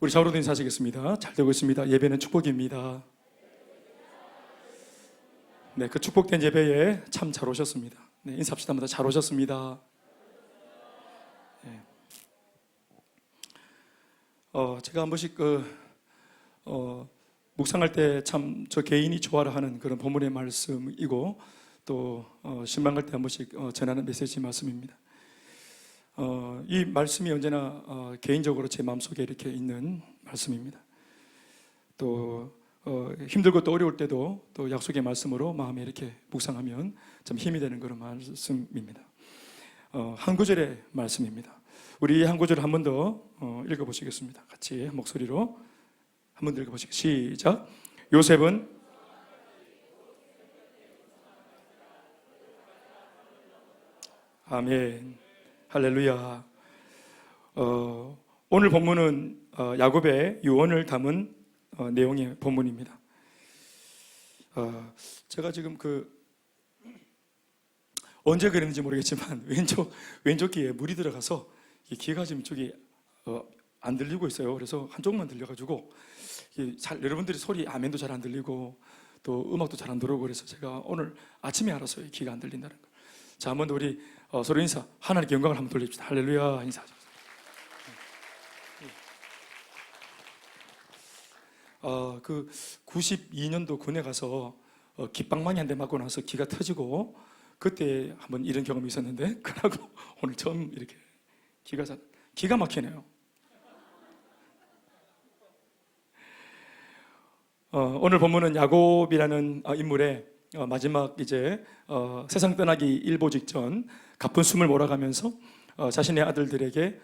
우리 좌우로 인사하시겠습니다. 잘 되고 있습니다. 예배는 축복입니다. 네, 그 축복된 예배에 참 잘 오셨습니다. 네, 인사합시다. 잘 오셨습니다. 네. 제가 한 번씩 묵상할 때 참 저 개인이 좋아라 하는 그런 본문의 말씀이고 또 신방갈 때 한 번씩 전하는 메시지 말씀입니다. 이 말씀이 언제나 개인적으로 제 마음속에 이렇게 있는 말씀입니다. 또 힘들고 또 어려울 때도 또 약속의 말씀으로 마음에 이렇게 묵상하면 참 힘이 되는 그런 말씀입니다. 한 구절의 말씀입니다. 우리 한 구절 한 번 더 읽어보시겠습니다. 같이 목소리로 한 번 더 읽어보시겠습니다. 시작. 요셉은 아멘. 할렐루야. 오늘 본문은 야곱의 유언을 담은 내용의 본문입니다. 제가 지금 언제 그랬는지 모르겠지만 왼쪽 귀에 물이 들어가서 귀가 지금 쪽이 안 들리고 있어요. 그래서 한쪽만 들려가지고 여러분들이 소리 아멘도 잘 안 들리고 또 음악도 잘 안 들어오고 그래서 제가 오늘 아침에 알았어요. 귀가 안 들린다는 걸. 자, 한번 더 우리 서로 인사, 하나님께 영광을 한번 돌립시다. 할렐루야 인사하죠. 92년도 군에 가서 깃방망이 한 대 맞고 나서 기가 터지고 그때 한번 이런 경험이 있었는데 그러고 오늘 처음 이렇게 기가 막히네요. 오늘 본문은 야곱이라는 인물의 마지막 이제 세상 떠나기 일보 직전 가쁜 숨을 몰아가면서 자신의 아들들에게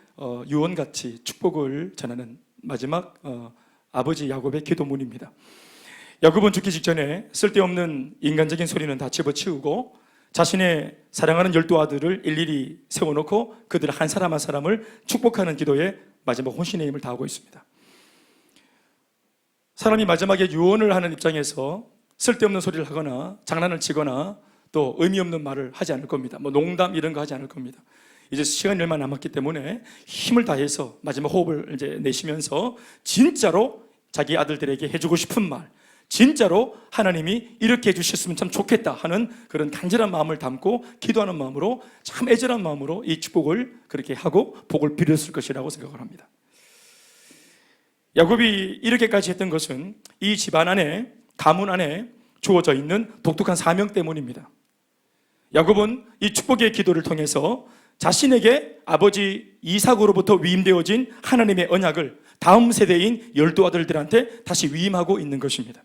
유언같이 축복을 전하는 마지막 아버지 야곱의 기도문입니다. 야곱은 죽기 직전에 쓸데없는 인간적인 소리는 다 집어치우고 자신의 사랑하는 12아들을 일일이 세워놓고 그들 한 사람 한 사람을 축복하는 기도에 마지막 혼신의 힘을 다하고 있습니다. 사람이 마지막에 유언을 하는 입장에서 쓸데없는 소리를 하거나 장난을 치거나 또 의미 없는 말을 하지 않을 겁니다. 농담 이런 거 하지 않을 겁니다. 이제 시간이 얼마 남았기 때문에 힘을 다해서 마지막 호흡을 이제 내쉬면서 진짜로 자기 아들들에게 해주고 싶은 말, 진짜로 하나님이 이렇게 해주셨으면 참 좋겠다 하는 그런 간절한 마음을 담고 기도하는 마음으로 참 애절한 마음으로 이 축복을 그렇게 하고 복을 빌었을 것이라고 생각을 합니다. 야곱이 이렇게까지 했던 것은 이 집안 안에, 가문 안에 주어져 있는 독특한 사명 때문입니다. 야곱은 이 축복의 기도를 통해서 자신에게 아버지 이삭으로부터 위임되어진 하나님의 언약을 다음 세대인 12아들들한테 다시 위임하고 있는 것입니다.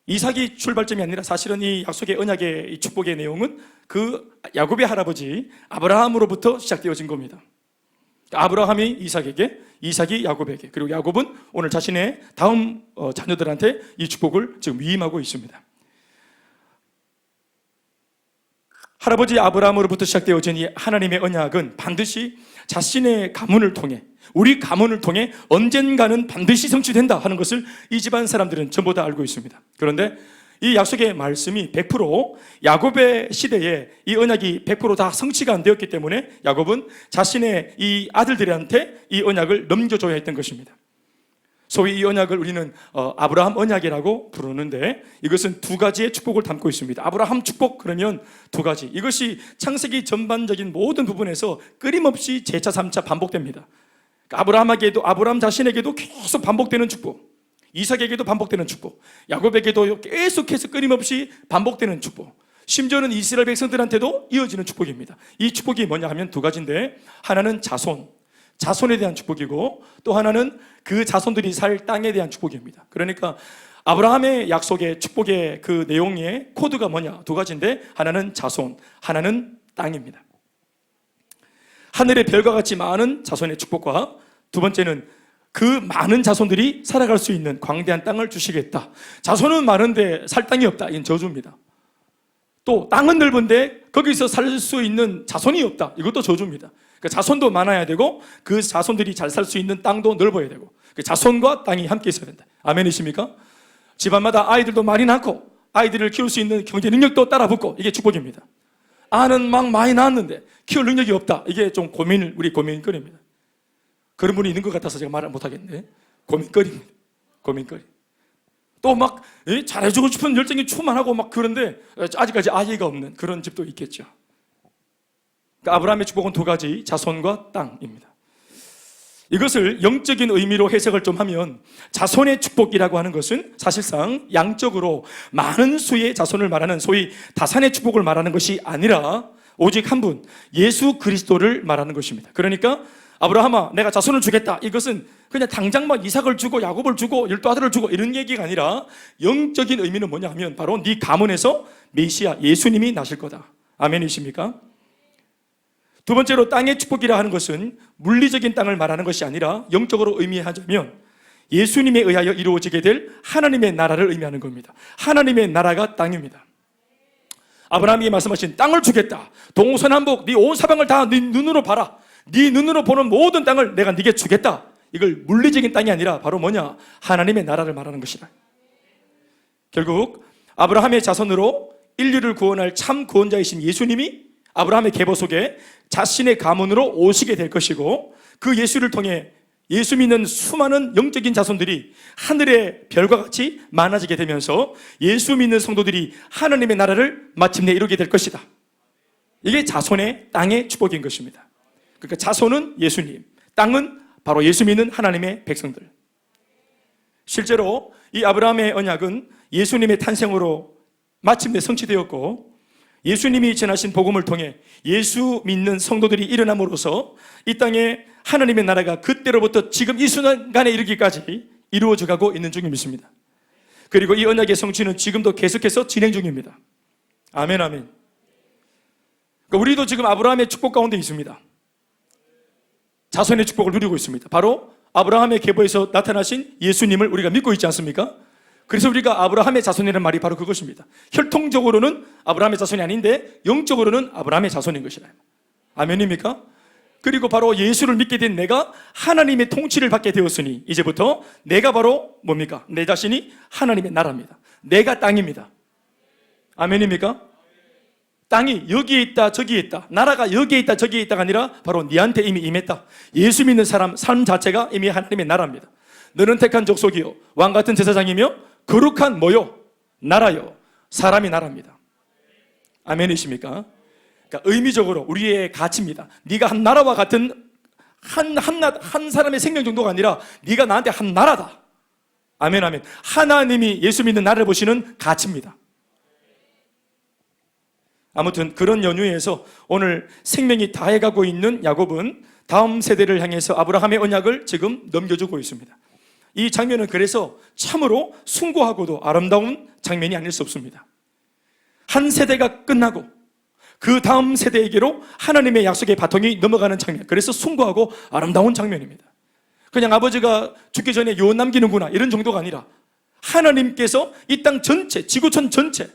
이삭이 출발점이 아니라 사실은 이 약속의 언약의 이 축복의 내용은 그 야곱의 할아버지 아브라함으로부터 시작되어진 겁니다. 아브라함이 이삭에게, 이삭이 야곱에게, 그리고 야곱은 오늘 자신의 다음 자녀들한테 이 축복을 지금 위임하고 있습니다. 할아버지 아브라함으로부터 시작되어진 이 하나님의 언약은 반드시 자신의 가문을 통해, 우리 가문을 통해 언젠가는 반드시 성취된다 하는 것을 이 집안 사람들은 전부 다 알고 있습니다. 그런데 이 약속의 말씀이 100% 야곱의 시대에 이 언약이 100% 다 성취가 안 되었기 때문에 야곱은 자신의 이 아들들한테 이 언약을 넘겨줘야 했던 것입니다. 소위 이 언약을 우리는 아브라함 언약이라고 부르는데 이것은 두 가지의 축복을 담고 있습니다. 아브라함 축복 그러면 두 가지. 이것이 창세기 전반적인 모든 부분에서 끊임없이 재차 3차 반복됩니다. 아브라함에게도, 아브라함 자신에게도 계속 반복되는 축복, 이삭에게도 반복되는 축복, 야곱에게도 계속해서 끊임없이 반복되는 축복, 심지어는 이스라엘 백성들한테도 이어지는 축복입니다. 이 축복이 뭐냐 하면 두 가지인데 하나는 자손에 대한 축복이고 또 하나는 그 자손들이 살 땅에 대한 축복입니다. 그러니까 아브라함의 약속의 축복의 그 내용의 코드가 뭐냐? 두 가지인데 하나는 자손, 하나는 땅입니다. 하늘의 별과 같이 많은 자손의 축복과 두 번째는 그 많은 자손들이 살아갈 수 있는 광대한 땅을 주시겠다. 자손은 많은데 살 땅이 없다. 이건 저주입니다. 또 땅은 넓은데 거기서 살 수 있는 자손이 없다. 이것도 저주입니다. 그 자손도 많아야 되고 그 자손들이 잘 살 수 있는 땅도 넓어야 되고 그 자손과 땅이 함께 있어야 된다. 아멘이십니까? 집안마다 아이들도 많이 낳고 아이들을 키울 수 있는 경제 능력도 따라 붙고 이게 축복입니다. 아는 막 많이 낳았는데 키울 능력이 없다. 이게 좀 우리 고민거리입니다. 그런 분이 있는 것 같아서 제가 말을 못하겠네. 고민거리입니다. 고민거리. 또 막 잘해주고 싶은 열정이 충만하고 막 그런데 아직까지 아이가 없는 그런 집도 있겠죠. 그러니까 아브라함의 축복은 두 가지, 자손과 땅입니다. 이것을 영적인 의미로 해석을 좀 하면 자손의 축복이라고 하는 것은 사실상 양적으로 많은 수의 자손을 말하는 소위 다산의 축복을 말하는 것이 아니라 오직 한 분, 예수 그리스도를 말하는 것입니다. 그러니까 아브라함아 내가 자손을 주겠다, 이것은 그냥 당장 막 이삭을 주고 야곱을 주고 12아들을 주고 이런 얘기가 아니라 영적인 의미는 뭐냐 하면 바로 네 가문에서 메시아 예수님이 나실 거다. 아멘이십니까? 두 번째로 땅의 축복이라 하는 것은 물리적인 땅을 말하는 것이 아니라 영적으로 의미하자면 예수님에 의하여 이루어지게 될 하나님의 나라를 의미하는 겁니다. 하나님의 나라가 땅입니다. 아브라함이 말씀하신 땅을 주겠다, 동서남북 네 온 사방을 다 네 눈으로 봐라, 네 눈으로 보는 모든 땅을 내가 네게 주겠다. 이걸 물리적인 땅이 아니라 바로 뭐냐? 하나님의 나라를 말하는 것이다. 결국 아브라함의 자손으로 인류를 구원할 참 구원자이신 예수님이 아브라함의 계보 속에 자신의 가문으로 오시게 될 것이고, 그 예수를 통해 예수 믿는 수많은 영적인 자손들이 하늘의 별과 같이 많아지게 되면서 예수 믿는 성도들이 하나님의 나라를 마침내 이루게 될 것이다. 이게 자손의 땅의 축복인 것입니다. 그러니까 자손은 예수님, 땅은 바로 예수 믿는 하나님의 백성들. 실제로 이 아브라함의 언약은 예수님의 탄생으로 마침내 성취되었고, 예수님이 전하신 복음을 통해 예수 믿는 성도들이 일어남으로써 이 땅에 하나님의 나라가 그때로부터 지금 이 순간에 이르기까지 이루어져 가고 있는 중임 있습니다. 그리고 이 언약의 성취는 지금도 계속해서 진행 중입니다. 아멘, 아멘. 그러니까 우리도 지금 아브라함의 축복 가운데 있습니다. 자손의 축복을 누리고 있습니다. 바로 아브라함의 계보에서 나타나신 예수님을 우리가 믿고 있지 않습니까? 그래서 우리가 아브라함의 자손이라는 말이 바로 그것입니다. 혈통적으로는 아브라함의 자손이 아닌데 영적으로는 아브라함의 자손인 것이라. 아멘입니까? 그리고 바로 예수를 믿게 된 내가 하나님의 통치를 받게 되었으니 이제부터 내가 바로 뭡니까? 내 자신이 하나님의 나라입니다. 내가 땅입니다. 아멘입니까? 땅이 여기에 있다 저기에 있다, 나라가 여기에 있다 저기에 있다가 아니라 바로 네한테 이미 임했다. 예수 믿는 사람 삶 자체가 이미 하나님의 나라입니다. 너는 택한 족속이요 왕같은 제사장이며 거룩한 뭐요? 나라요. 사람이 나라입니다. 아멘이십니까? 그러니까 의미적으로 우리의 가치입니다. 네가 한 나라와 같은 한 사람의 생명 정도가 아니라 네가 나한테 한 나라다. 아멘, 아멘. 하나님이 예수 믿는 나를 보시는 가치입니다. 아무튼 그런 연유에서 오늘 생명이 다해가고 있는 야곱은 다음 세대를 향해서 아브라함의 언약을 지금 넘겨주고 있습니다. 이 장면은 그래서 참으로 숭고하고도 아름다운 장면이 아닐 수 없습니다. 한 세대가 끝나고 그 다음 세대에게로 하나님의 약속의 바통이 넘어가는 장면, 그래서 숭고하고 아름다운 장면입니다. 그냥 아버지가 죽기 전에 유언 남기는구나 이런 정도가 아니라 하나님께서 이 땅 전체, 지구촌 전체,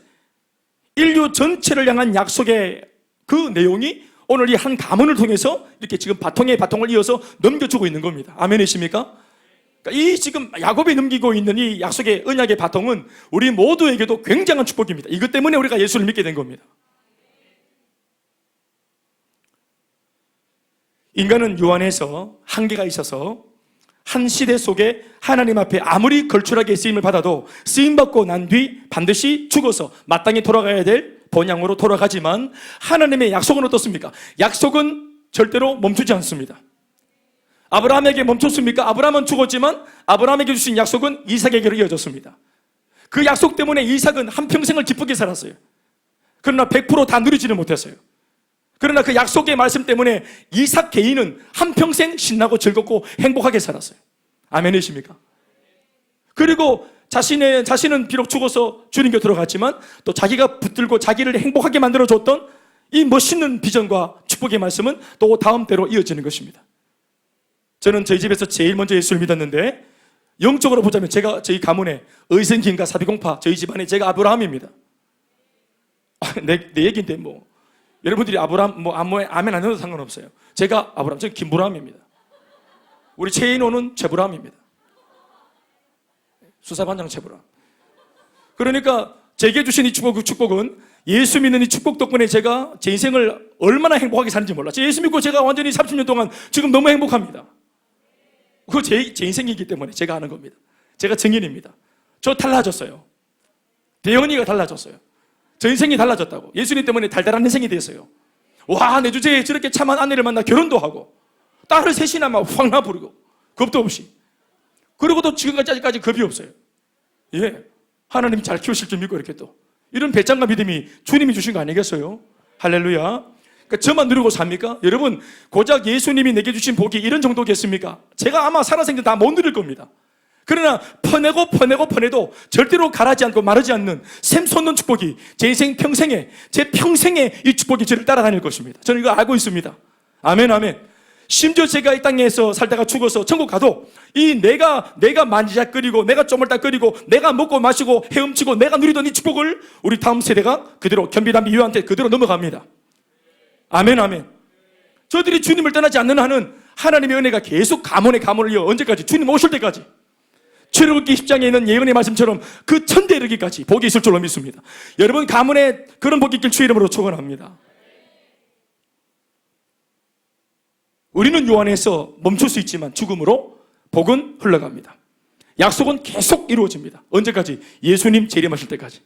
인류 전체를 향한 약속의 그 내용이 오늘 이 한 가문을 통해서 이렇게 지금 바통의 바통을 이어서 넘겨주고 있는 겁니다. 아멘이십니까? 이 지금 야곱이 넘기고 있는 이 약속의 언약의 바통은 우리 모두에게도 굉장한 축복입니다. 이것 때문에 우리가 예수를 믿게 된 겁니다. 인간은 요 안에서 한계가 있어서 한 시대 속에 하나님 앞에 아무리 걸출하게 쓰임을 받아도 쓰임받고 난 뒤 반드시 죽어서 마땅히 돌아가야 될 본향으로 돌아가지만 하나님의 약속은 어떻습니까? 약속은 절대로 멈추지 않습니다. 아브라함에게 멈췄습니까? 아브라함은 죽었지만 아브라함에게 주신 약속은 이삭에게로 이어졌습니다. 그 약속 때문에 이삭은 한평생을 기쁘게 살았어요. 그러나 100% 다 누리지는 못했어요. 그러나 그 약속의 말씀 때문에 이삭 개인은 한평생 신나고 즐겁고 행복하게 살았어요. 아멘이십니까? 그리고 자신은 비록 죽어서 주님 곁으로 갔지만 또 자기가 붙들고 자기를 행복하게 만들어줬던 이 멋있는 비전과 축복의 말씀은 또 다음 때로 이어지는 것입니다. 저는 저희 집에서 제일 먼저 예수를 믿었는데 영적으로 보자면 제가 저희 가문에 의생김과 사비공파 저희 집안에 제가 아브라함입니다. 내 얘기인데 뭐 여러분들이 아브라함 뭐 아멘 안 해도 상관없어요. 제가 아브라함, 저는 김브라함입니다. 우리 최인호는 최브라함입니다. 수사반장 최브라함. 그러니까 제게 주신 이 축복은 예수 믿는 이 축복 덕분에 제가 제 인생을 얼마나 행복하게 사는지 몰랐어요. 예수 믿고 제가 완전히 30년 동안 지금 너무 행복합니다. 그거 제 인생이기 때문에 제가 하는 겁니다. 제가 증인입니다. 저 달라졌어요. 대현이가 달라졌어요. 저 인생이 달라졌다고. 예수님 때문에 달달한 인생이 됐어요. 와, 내 주제에 저렇게 참한 아내를 만나 결혼도 하고 딸을 셋이나 막 확 나부르고 겁도 없이. 그러고도 지금까지 겁이 없어요. 예, 하나님 잘 키우실 줄 믿고 이렇게 또 이런 배짱과 믿음이 주님이 주신 거 아니겠어요? 할렐루야. 그러니까 저만 누리고 삽니까? 여러분, 고작 예수님이 내게 주신 복이 이런 정도겠습니까? 제가 아마 살아생전 다 못 누릴 겁니다. 그러나 퍼내도 절대로 가라지 않고 마르지 않는 샘솟는 축복이 제 인생 평생에, 제 평생에 이 축복이 저를 따라다닐 것입니다. 저는 이거 알고 있습니다. 아멘, 아멘. 심지어 제가 이 땅에서 살다가 죽어서 천국 가도 이 내가 만지작거리고 내가 쪼물딱거리고 내가 먹고 마시고 헤엄치고 내가 누리던 이 축복을 우리 다음 세대가 그대로 겸비담비 유한테 그대로 넘어갑니다. 아멘, 아멘. 저들이 주님을 떠나지 않는 한은 하나님의 은혜가 계속 가문에 가문을 이어 언제까지? 주님 오실 때까지. 출애굽기 10장에 있는 예언의 말씀처럼 그 천대 이르기까지 복이 있을 줄로 믿습니다. 여러분, 가문에 그런 복이 있길 주의 이름으로 축원합니다. 우리는 요 안에서 멈출 수 있지만 죽음으로 복은 흘러갑니다. 약속은 계속 이루어집니다. 언제까지? 예수님 재림하실 때까지.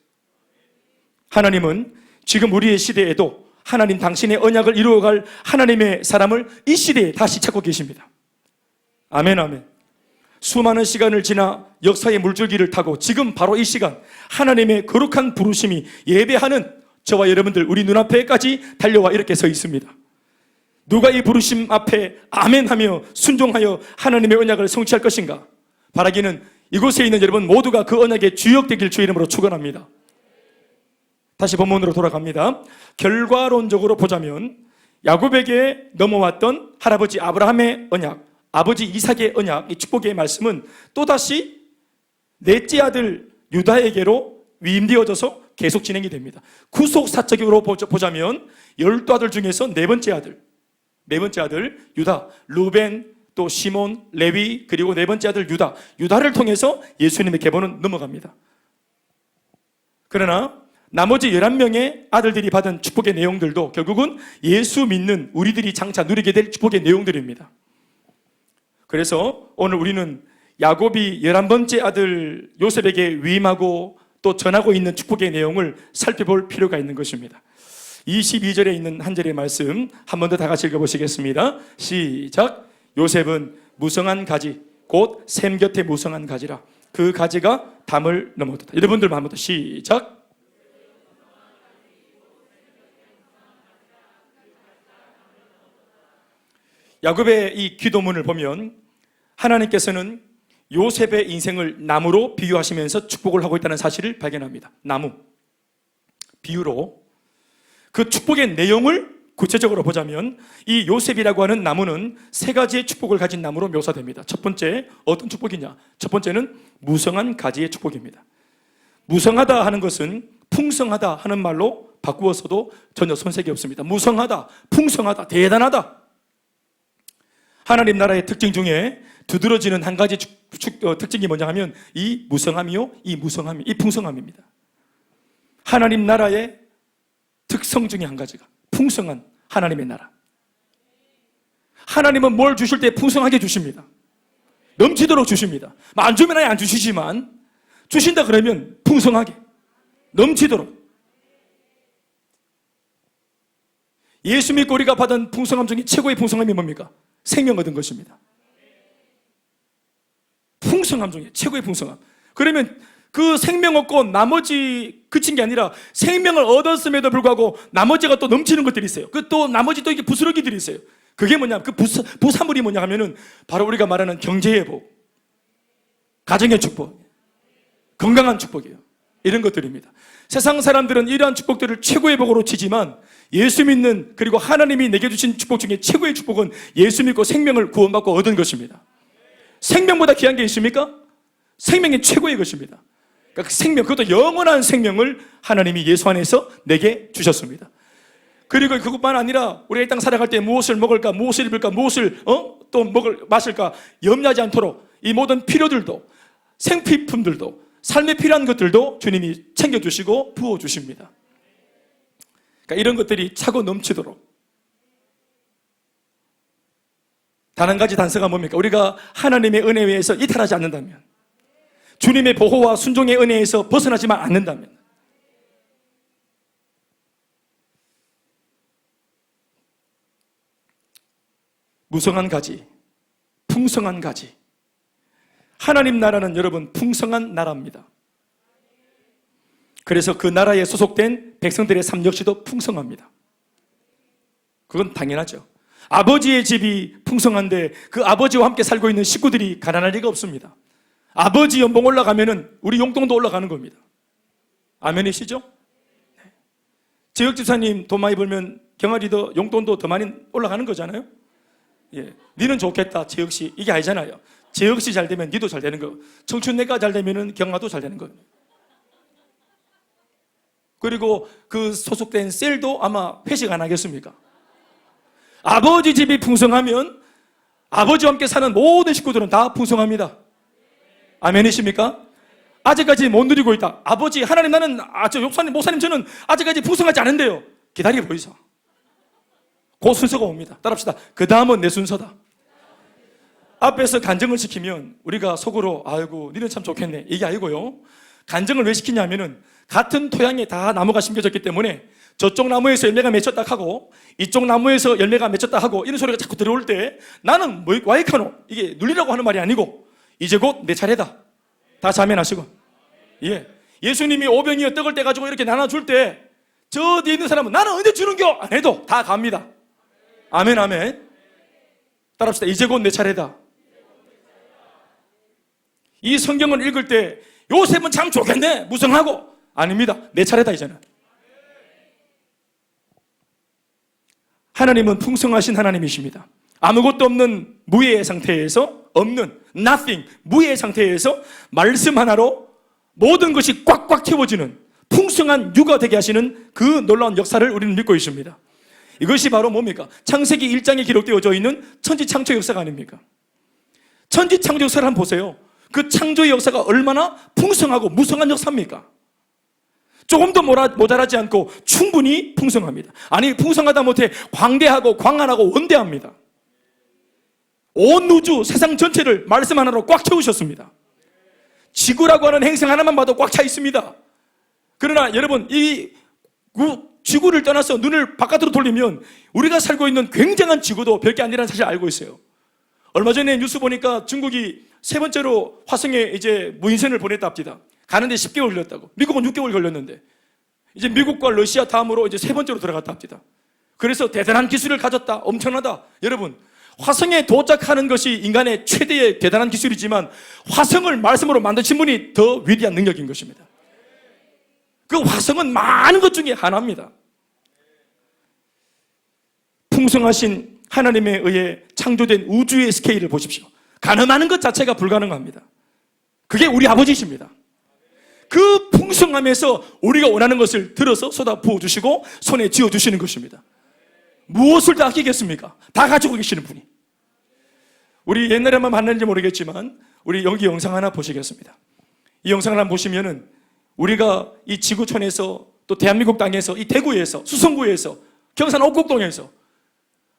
하나님은 지금 우리의 시대에도 하나님 당신의 언약을 이루어갈 하나님의 사람을 이 시대에 다시 찾고 계십니다. 아멘, 아멘. 수많은 시간을 지나 역사의 물줄기를 타고 지금 바로 이 시간 하나님의 거룩한 부르심이 예배하는 저와 여러분들 우리 눈앞에까지 달려와 이렇게 서 있습니다. 누가 이 부르심 앞에 아멘하며 순종하여 하나님의 언약을 성취할 것인가? 바라기는 이곳에 있는 여러분 모두가 그 언약의 주역되길 주의 이름으로 축원합니다. 다시 본문으로 돌아갑니다. 결과론적으로 보자면 야곱에게 넘어왔던 할아버지 아브라함의 언약, 아버지 이삭의 언약, 이 축복의 말씀은 또다시 넷째 아들 유다에게로 위임되어져서 계속 진행이 됩니다. 구속사적으로 보자면 12아들 중에서 네 번째 아들 유다, 루벤, 또 시몬, 레위, 그리고 네 번째 아들 유다를 통해서 예수님의 계보는 넘어갑니다. 그러나 나머지 11명의 아들들이 받은 축복의 내용들도 결국은 예수 믿는 우리들이 장차 누리게 될 축복의 내용들입니다. 그래서 오늘 우리는 야곱이 11번째 아들 요셉에게 위임하고 또 전하고 있는 축복의 내용을 살펴볼 필요가 있는 것입니다. 22절에 있는 한 절의 말씀 한 번 더 다 같이 읽어보시겠습니다. 시작. 요셉은 무성한 가지 곧 샘 곁에 무성한 가지라 그 가지가 담을 넘어졌다. 여러분들만 한 번 더 시작. 야곱의 이 기도문을 보면 하나님께서는 요셉의 인생을 나무로 비유하시면서 축복을 하고 있다는 사실을 발견합니다. 나무, 비유로 그 축복의 내용을 구체적으로 보자면 이 요셉이라고 하는 나무는 세 가지의 축복을 가진 나무로 묘사됩니다. 첫 번째, 어떤 축복이냐? 첫 번째는 무성한 가지의 축복입니다. 무성하다 하는 것은 풍성하다 하는 말로 바꾸어서도 전혀 손색이 없습니다. 무성하다, 풍성하다, 대단하다. 하나님 나라의 특징 중에 두드러지는 한 가지 특징이 뭐냐 하면 이 무성함이요, 이 풍성함입니다. 하나님 나라의 특성 중에 한 가지가 풍성한 하나님의 나라. 하나님은 뭘 주실 때 풍성하게 주십니다. 넘치도록 주십니다. 안 주면 아예 안 주시지만 주신다 그러면 풍성하게 넘치도록. 예수 믿고 우리가 받은 풍성함 중에 최고의 풍성함이 뭡니까? 생명 얻은 것입니다. 풍성함 중에 최고의 풍성함. 그러면 그 생명 얻고 나머지 그친 게 아니라 생명을 얻었음에도 불구하고 나머지가 또 넘치는 것들이 있어요. 그 또 나머지 또 이렇게 부스러기들이 있어요. 그게 뭐냐? 그 부산물이 뭐냐 하면은 바로 우리가 말하는 경제의 복, 가정의 축복, 건강한 축복이에요. 이런 것들입니다. 세상 사람들은 이러한 축복들을 최고의 복으로 치지만 예수 믿는 그리고 하나님이 내게 주신 축복 중에 최고의 축복은 예수 믿고 생명을 구원받고 얻은 것입니다. 생명보다 귀한 게 있습니까? 생명이 최고의 것입니다. 그러니까 그 생명, 그것도 영원한 생명을 하나님이 예수 안에서 내게 주셨습니다. 그리고 그것만 아니라 우리가 이 땅 살아갈 때 무엇을 먹을까, 무엇을 입을까, 무엇을 또 마실까 염려하지 않도록 이 모든 필요들도 생필품들도 삶에 필요한 것들도 주님이 챙겨주시고 부어주십니다. 그러니까 이런 것들이 차고 넘치도록 단 한 가지 단서가 뭡니까? 우리가 하나님의 은혜에 의해서 이탈하지 않는다면, 주님의 보호와 순종의 은혜에서 벗어나지만 않는다면, 무성한 가지, 풍성한 가지. 하나님 나라는 여러분 풍성한 나라입니다. 그래서 그 나라에 소속된 백성들의 삶 역시도 풍성합니다. 그건 당연하죠. 아버지의 집이 풍성한데 그 아버지와 함께 살고 있는 식구들이 가난할 리가 없습니다. 아버지 연봉 올라가면은 우리 용돈도 올라가는 겁니다. 아멘이시죠? 네. 재혁 집사님 돈 많이 벌면 경아리도 용돈도 더 많이 올라가는 거잖아요. 예, 니는 좋겠다 재혁 씨, 이게 아니잖아요. 재혁 씨 잘 되면 니도 잘 되는 거, 청춘내가 잘 되면은 경아도 잘 되는 거예요. 그리고 그 소속된 셀도 아마 회식 안 하겠습니까? 아버지 집이 풍성하면 아버지와 함께 사는 모든 식구들은 다 풍성합니다. 아멘이십니까? 아직까지 못 누리고 있다. 아버지 하나님, 나는 목사님 저는 아직까지 풍성하지 않은데요. 기다려 보이소. 그 순서가 옵니다. 따라합시다. 그 다음은 내 순서다. 앞에서 간증을 시키면 우리가 속으로 아이고 니는 참 좋겠네, 이게 아니고요. 간증을 왜 시키냐면은 같은 토양에 다 나무가 심겨졌기 때문에 저쪽 나무에서 열매가 맺혔다 하고 이쪽 나무에서 열매가 맺혔다 하고 이런 소리가 자꾸 들어올 때 나는 뭐 와이카노, 이게 눌리라고 하는 말이 아니고 이제 곧 내 차례다. 다 자면하시고. 예. 예수님이 오병이어 떡을 떼가지고 이렇게 나눠줄 때 저 뒤에 있는 사람은 나는 언제 주는겨? 안 해도 다 갑니다. 아멘, 아멘. 따라합시다. 이제 곧 내 차례다. 이 성경을 읽을 때 요셉은 참 좋겠네, 무성하고. 아닙니다. 내 차례다 이제는. 하나님은 풍성하신 하나님이십니다. 아무것도 없는 무의 상태에서, 없는 nothing, 무의 상태에서 말씀 하나로 모든 것이 꽉꽉 채워지는 풍성한 유가 되게 하시는 그 놀라운 역사를 우리는 믿고 있습니다. 이것이 바로 뭡니까? 창세기 1장에 기록되어져 있는 천지창조 역사가 아닙니까? 천지창조 역사를 한번 보세요. 그 창조의 역사가 얼마나 풍성하고 무성한 역사입니까? 조금도 모자라지 않고 충분히 풍성합니다. 아니, 풍성하다 못해 광대하고 광활하고 원대합니다. 온 우주, 세상 전체를 말씀 하나로 꽉 채우셨습니다. 지구라고 하는 행성 하나만 봐도 꽉 차 있습니다. 그러나 여러분, 이 지구를 떠나서 눈을 바깥으로 돌리면 우리가 살고 있는 굉장한 지구도 별게 아니라는 사실을 알고 있어요. 얼마 전에 뉴스 보니까 중국이 세 번째로 화성에 이제 무인선을 보냈다 합니다. 가는데 10개월 걸렸다고. 미국은 6개월 걸렸는데 이제 미국과 러시아 다음으로 이제 세 번째로 들어갔다 합니다. 그래서 대단한 기술을 가졌다, 엄청나다. 여러분, 화성에 도착하는 것이 인간의 최대의 대단한 기술이지만 화성을 말씀으로 만드신 분이 더 위대한 능력인 것입니다. 그 화성은 많은 것 중에 하나입니다. 풍성하신 하나님에 의해 창조된 우주의 스케일을 보십시오. 가늠하는 것 자체가 불가능합니다. 그게 우리 아버지십니다. 그 풍성함에서 우리가 원하는 것을 들어서 쏟아 부어주시고 손에 쥐어주시는 것입니다. 무엇을 다 아끼겠습니까? 다 가지고 계시는 분이. 우리 옛날에만 봤는지 모르겠지만 우리 여기 영상 하나 보시겠습니다. 이 영상을 한번 보시면은 우리가 이 지구촌에서 또 대한민국 땅에서 이 대구에서 수성구에서 경산 옥곡동에서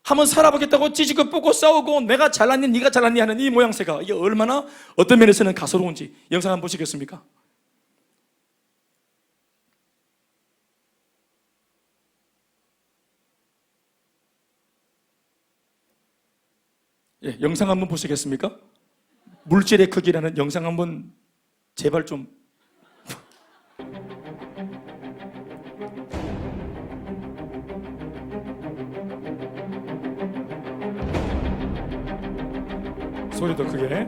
한번 살아보겠다고 찌지고 뽑고 싸우고 내가 잘났니 네가 잘났니 하는 이 모양새가 이게 얼마나 어떤 면에서는 가소로운지 영상 한번 보시겠습니까? 예, 영상 한번 보시겠습니까? 물질의 크기라는 영상 한번 제발 좀. 소리도 크게.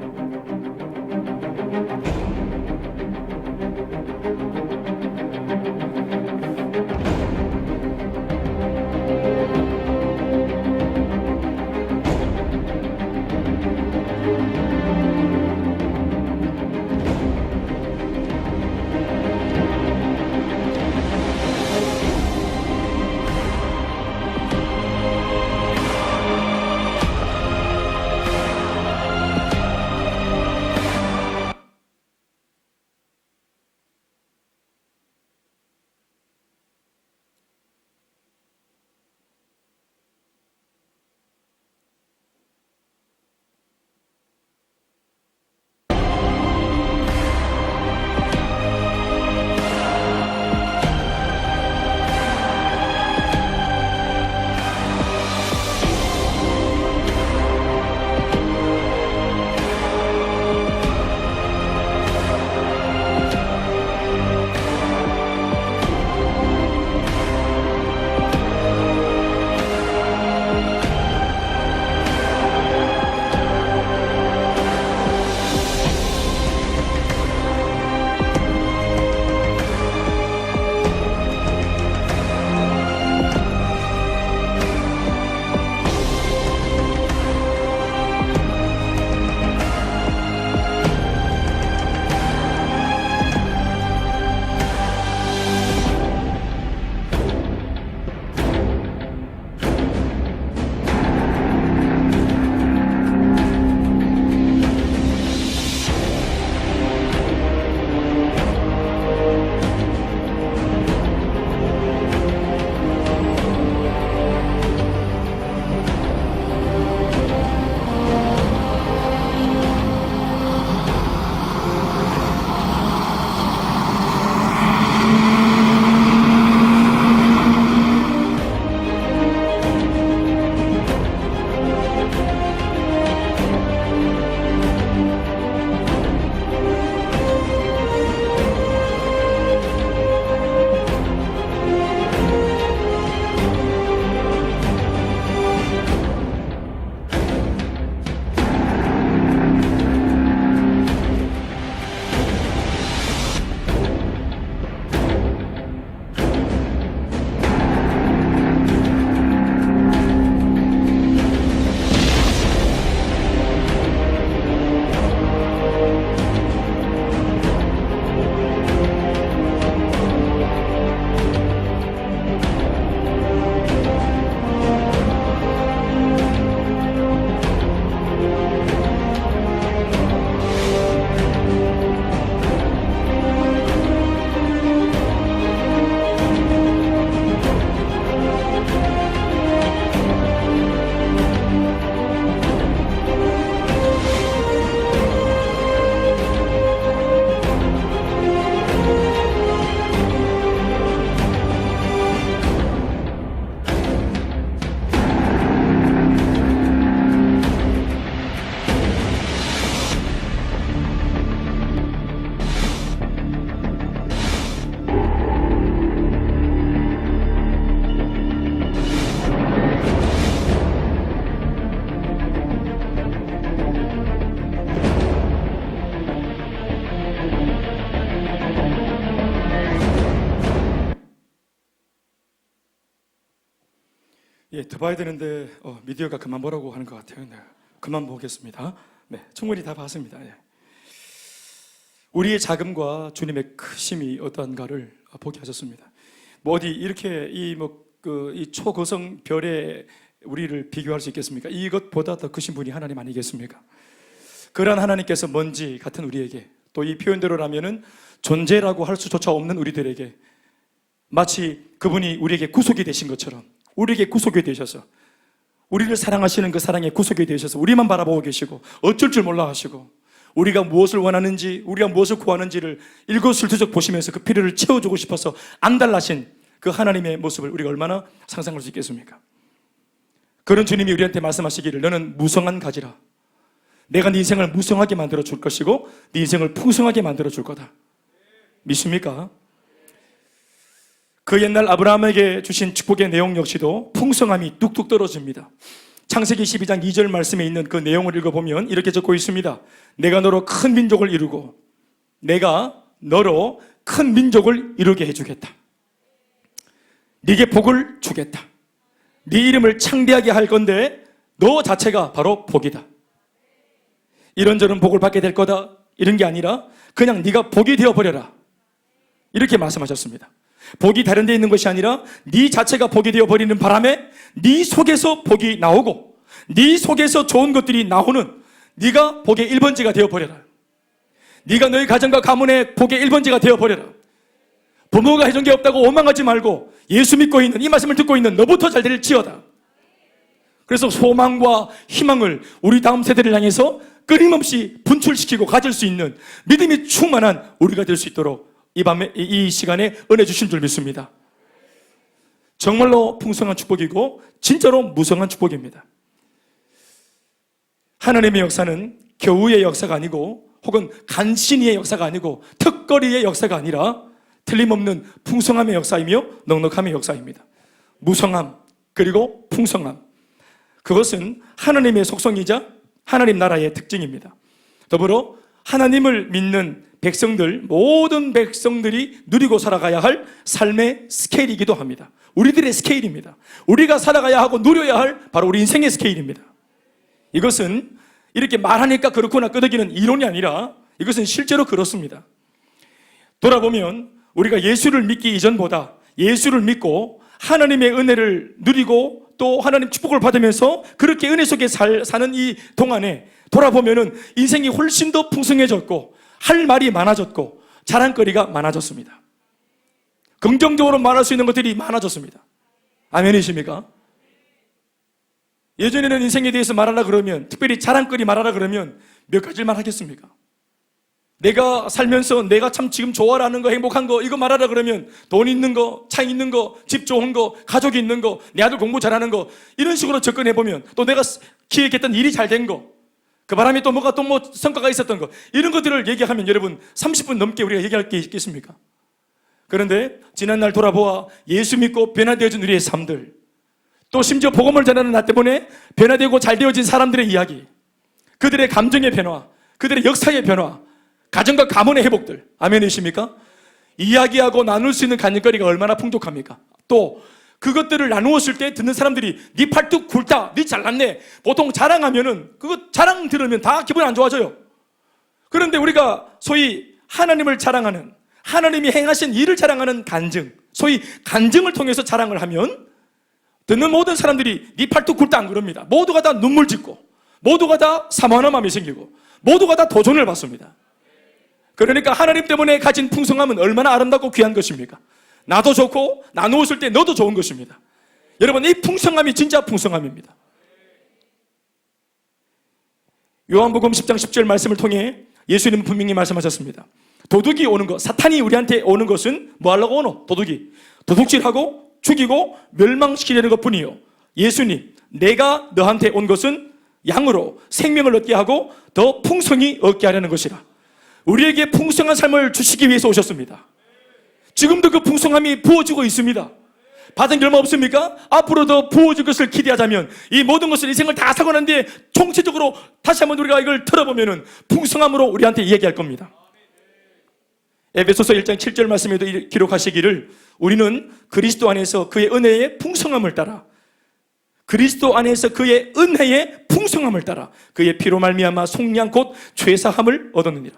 예, 더 봐야 되는데 미디어가 그만 보라고 하는 것 같아요. 네, 그만 보겠습니다. 네, 충분히 다 봤습니다. 예. 우리의 자금과 주님의 크심이 어떠한가를 보게 하셨습니다. 뭐 어디 이렇게 이 초고성 별에 우리를 비교할 수 있겠습니까? 이것보다 더 크신 분이 하나님 아니겠습니까? 그러한 하나님께서 먼지 같은 우리에게, 또 이 표현대로라면은 존재라고 할 수조차 없는 우리들에게 마치 그분이 우리에게 구속이 되신 것처럼 우리에게 구속이 되셔서 우리를 사랑하시는 그 사랑에 구속이 되셔서 우리만 바라보고 계시고 어쩔 줄 몰라 하시고 우리가 무엇을 원하는지, 우리가 무엇을 구하는지를 일거수일투족 보시면서 그 필요를 채워주고 싶어서 안달나신 그 하나님의 모습을 우리가 얼마나 상상할 수 있겠습니까? 그런 주님이 우리한테 말씀하시기를 너는 무성한 가지라. 내가 네 인생을 무성하게 만들어 줄 것이고 네 인생을 풍성하게 만들어 줄 거다. 믿습니까? 그 옛날 아브라함에게 주신 축복의 내용 역시도 풍성함이 뚝뚝 떨어집니다. 창세기 12장 2절 말씀에 있는 그 내용을 읽어보면 이렇게 적고 있습니다. 내가 너로 큰 민족을 이루고 내가 너로 큰 민족을 이루게 해주겠다. 네게 복을 주겠다. 네 이름을 창대하게 할 건데 너 자체가 바로 복이다. 이런저런 복을 받게 될 거다 이런 게 아니라 그냥 네가 복이 되어버려라 이렇게 말씀하셨습니다. 복이 다른 데 있는 것이 아니라 네 자체가 복이 되어버리는 바람에 네 속에서 복이 나오고 네 속에서 좋은 것들이 나오는 네가 복의 1번지가 되어버려라. 네가 너희 가정과 가문의 복의 1번지가 되어버려라. 부모가 해준 게 없다고 원망하지 말고 예수 믿고 있는, 이 말씀을 듣고 있는 너부터 잘 될지어다. 그래서 소망과 희망을 우리 다음 세대를 향해서 끊임없이 분출시키고 가질 수 있는 믿음이 충만한 우리가 될 수 있도록 이 시간에 은혜 주신 줄 믿습니다. 정말로 풍성한 축복이고 진짜로 무성한 축복입니다. 하나님의 역사는 겨우의 역사가 아니고 혹은 간신히의 역사가 아니고 턱걸이의 역사가 아니라 틀림없는 풍성함의 역사이며 넉넉함의 역사입니다. 무성함 그리고 풍성함, 그것은 하나님의 속성이자 하나님 나라의 특징입니다. 더불어 하나님을 믿는 백성들, 모든 백성들이 누리고 살아가야 할 삶의 스케일이기도 합니다. 우리들의 스케일입니다. 우리가 살아가야 하고 누려야 할 바로 우리 인생의 스케일입니다. 이것은 이렇게 말하니까 그렇구나 끄덕이는 이론이 아니라 이것은 실제로 그렇습니다. 돌아보면 우리가 예수를 믿기 이전보다 예수를 믿고 하나님의 은혜를 누리고 또 하나님 축복을 받으면서 그렇게 은혜 속에 사는 이 동안에 돌아보면은 인생이 훨씬 더 풍성해졌고 할 말이 많아졌고 자랑거리가 많아졌습니다. 긍정적으로 말할 수 있는 것들이 많아졌습니다. 아멘이십니까? 예전에는 인생에 대해서 말하라 그러면, 특별히 자랑거리 말하라 그러면 몇 가지만 하겠습니까? 내가 살면서 내가 참 지금 좋아라는 거, 행복한 거 이거 말하라 그러면 돈 있는 거, 차 있는 거, 집 좋은 거, 가족이 있는 거, 내 아들 공부 잘하는 거 이런 식으로 접근해보면 또 내가 기획했던 일이 잘 된 거, 그 바람에 또 뭐가 또 뭐 성과가 있었던 거 이런 것들을 얘기하면 여러분 30분 넘게 우리가 얘기할 게 있겠습니까? 그런데 지난날 돌아보아 예수 믿고 변화되어진 우리의 삶들, 또 심지어 복음을 전하는 나 때문에 변화되고 잘 되어진 사람들의 이야기, 그들의 감정의 변화, 그들의 역사의 변화, 가정과 가문의 회복들, 아멘이십니까? 이야기하고 나눌 수 있는 간증거리가 얼마나 풍족합니까? 또 그것들을 나누었을 때 듣는 사람들이 네 팔뚝 굵다, 네 잘났네, 보통 자랑하면은 그거 자랑 들으면 다 기분이 안 좋아져요. 그런데 우리가 소위 하나님을 자랑하는, 하나님이 행하신 일을 자랑하는 간증, 소위 간증을 통해서 자랑을 하면 듣는 모든 사람들이 네 팔뚝 굵다 안 그럽니다. 모두가 다 눈물 짓고 모두가 다 사모하는 마음이 생기고 모두가 다 도전을 받습니다. 그러니까 하나님 때문에 가진 풍성함은 얼마나 아름답고 귀한 것입니까? 나도 좋고 나누었을 때 너도 좋은 것입니다. 여러분, 이 풍성함이 진짜 풍성함입니다. 요한복음 10장 10절 말씀을 통해 예수님은 분명히 말씀하셨습니다. 도둑이 오는 것, 사탄이 우리한테 오는 것은 뭐 하려고 오노? 도둑이 도둑질하고 죽이고 멸망시키려는 것뿐이요, 예수님 내가 너한테 온 것은 양으로 생명을 얻게 하고 더 풍성히 얻게 하려는 것이라. 우리에게 풍성한 삶을 주시기 위해서 오셨습니다. 지금도 그 풍성함이 부어지고 있습니다. 받은 게 얼마 없습니까? 앞으로 더 부어질 것을 기대하자면 이 모든 것을 인생을 다 사고 난 뒤에 총체적으로 다시 한번 우리가 이걸 들어보면 풍성함으로 우리한테 이야기할 겁니다. 에베소서 1장 7절 말씀에도 기록하시기를 우리는 그리스도 안에서 그의 은혜의 풍성함을 따라 그리스도 안에서 그의 은혜의 풍성함을 따라 그의 피로 말미암아 속량 곧 죄사함을 얻었느니라.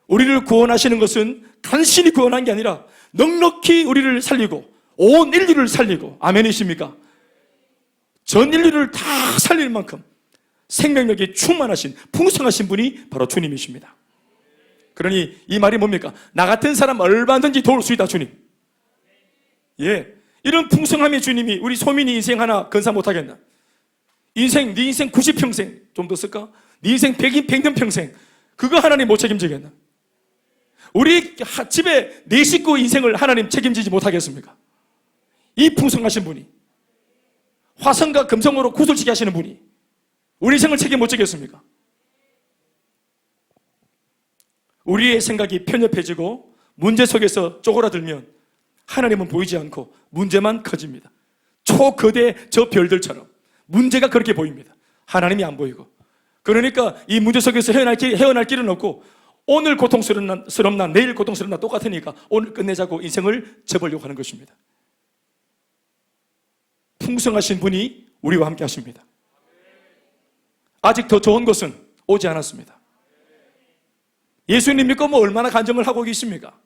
우리를 구원하시는 것은 간신히 구원한 게 아니라 넉넉히 우리를 살리고 온 인류를 살리고, 아멘이십니까? 전 인류를 다 살릴 만큼 생명력이 충만하신 풍성하신 분이 바로 주님이십니다. 그러니 이 말이 뭡니까? 나 같은 사람 얼마든지 도울 수 있다, 주님. 예, 이런 풍성함의 주님이 우리 소민이 인생 하나 건사 못하겠나? 네 인생 90평생 좀 더 쓸까? 네 인생 100년 평생 그거 하나님 못 책임지겠나? 우리 집에 네 식구 인생을 하나님 책임지지 못하겠습니까? 이 풍성하신 분이, 화성과 금성으로 구슬치게 하시는 분이 우리 인생을 책임 못 지겠습니까? 우리의 생각이 편협해지고 문제 속에서 쪼그라들면 하나님은 보이지 않고 문제만 커집니다. 초거대 저 별들처럼 문제가 그렇게 보입니다. 하나님이 안 보이고. 그러니까 이 문제 속에서 헤어날 길은 없고, 오늘 고통스럽나 내일 고통스럽나 똑같으니까 오늘 끝내자고 인생을 접으려고 하는 것입니다. 풍성하신 분이 우리와 함께 하십니다. 아직 더 좋은 것은 오지 않았습니다. 예수님 믿고 뭐 얼마나 간증을 하고 계십니까?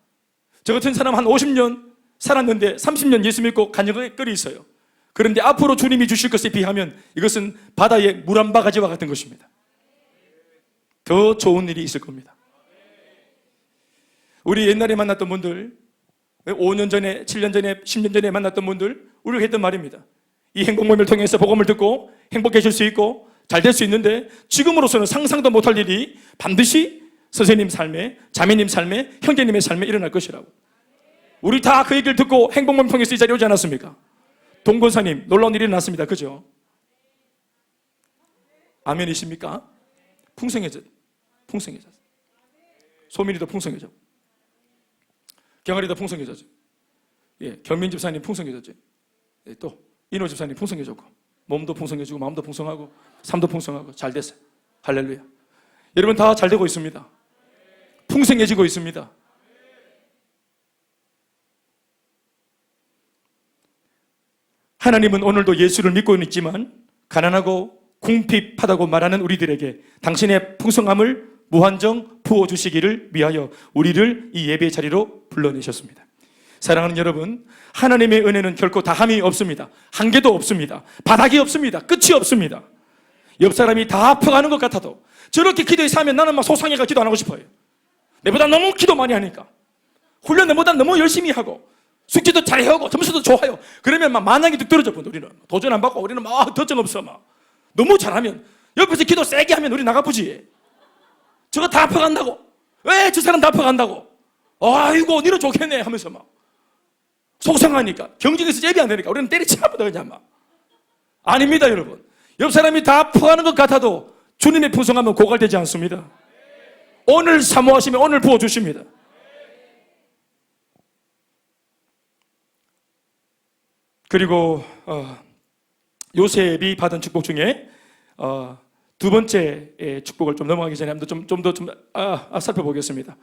저 같은 사람 한 50년 살았는데 30년 예수 믿고 간증의 끓이 있어요. 그런데 앞으로 주님이 주실 것에 비하면 이것은 바다의 물 한 바가지와 같은 것입니다. 더 좋은 일이 있을 겁니다. 우리 옛날에 만났던 분들, 5년 전에, 7년 전에, 10년 전에 만났던 분들, 우리가 했던 말입니다. 이 행복 모임을 통해서 복음을 듣고 행복해질 수 있고 잘 될 수 있는데, 지금으로서는 상상도 못할 일이 반드시 선생님 삶에, 자매님 삶에, 형제님의 삶에 일어날 것이라고. 우리 다 그 얘기를 듣고 행복 모임 통해서 이 자리에 오지 않았습니까? 동건사님 놀라운 일이 났습니다. 그죠? 아멘이십니까? 풍성해졌. 소민이도 풍성해져. 경아리도 풍성해졌죠. 예, 견민 집사님 풍성해졌죠. 예, 또 인호 집사님 풍성해졌고, 몸도 풍성해지고 마음도 풍성하고 삶도 풍성하고 잘 됐어요. 할렐루야. 여러분 다 잘 되고 있습니다. 풍성해지고 있습니다. 하나님은 오늘도 예수를 믿고는 있지만 가난하고 궁핍하다고 말하는 우리들에게 당신의 풍성함을 무한정 부어주시기를 위하여 우리를 이 예배 자리로 불러내셨습니다. 사랑하는 여러분, 하나님의 은혜는 결코 다함이 없습니다. 한계도 없습니다. 바닥이 없습니다. 끝이 없습니다. 옆 사람이 다 아파가는 것 같아도 저렇게 기도에 사면 나는 막 소상해가 기도 안 하고 싶어요. 내보다 너무 기도 많이 하니까, 훈련 내보다 너무 열심히 하고 숙제도 잘해오고 점수도 좋아요. 그러면 막 만약이 뚝 떨어져 버려. 우리는 도전 안 받고 우리는 막 덧정 없어. 막 너무 잘하면 옆에서 기도 세게 하면 우리 나가쁘지. 저거 다 아파간다고. 왜 저 사람 다 아파간다고. 아이고 니는 좋겠네 하면서 막 속상하니까, 경쟁에서 제비 안 되니까 우리는 때리치아보다 그냥 막. 아닙니다 여러분. 옆 사람이 다 아파가는 것 같아도 주님의 풍성함은 고갈되지 않습니다. 오늘 사모하시면 오늘 부어주십니다. 그리고 요셉이 받은 축복 중에 두 번째 축복을 좀 넘어가기 전에 한번 좀 더 살펴보겠습니다.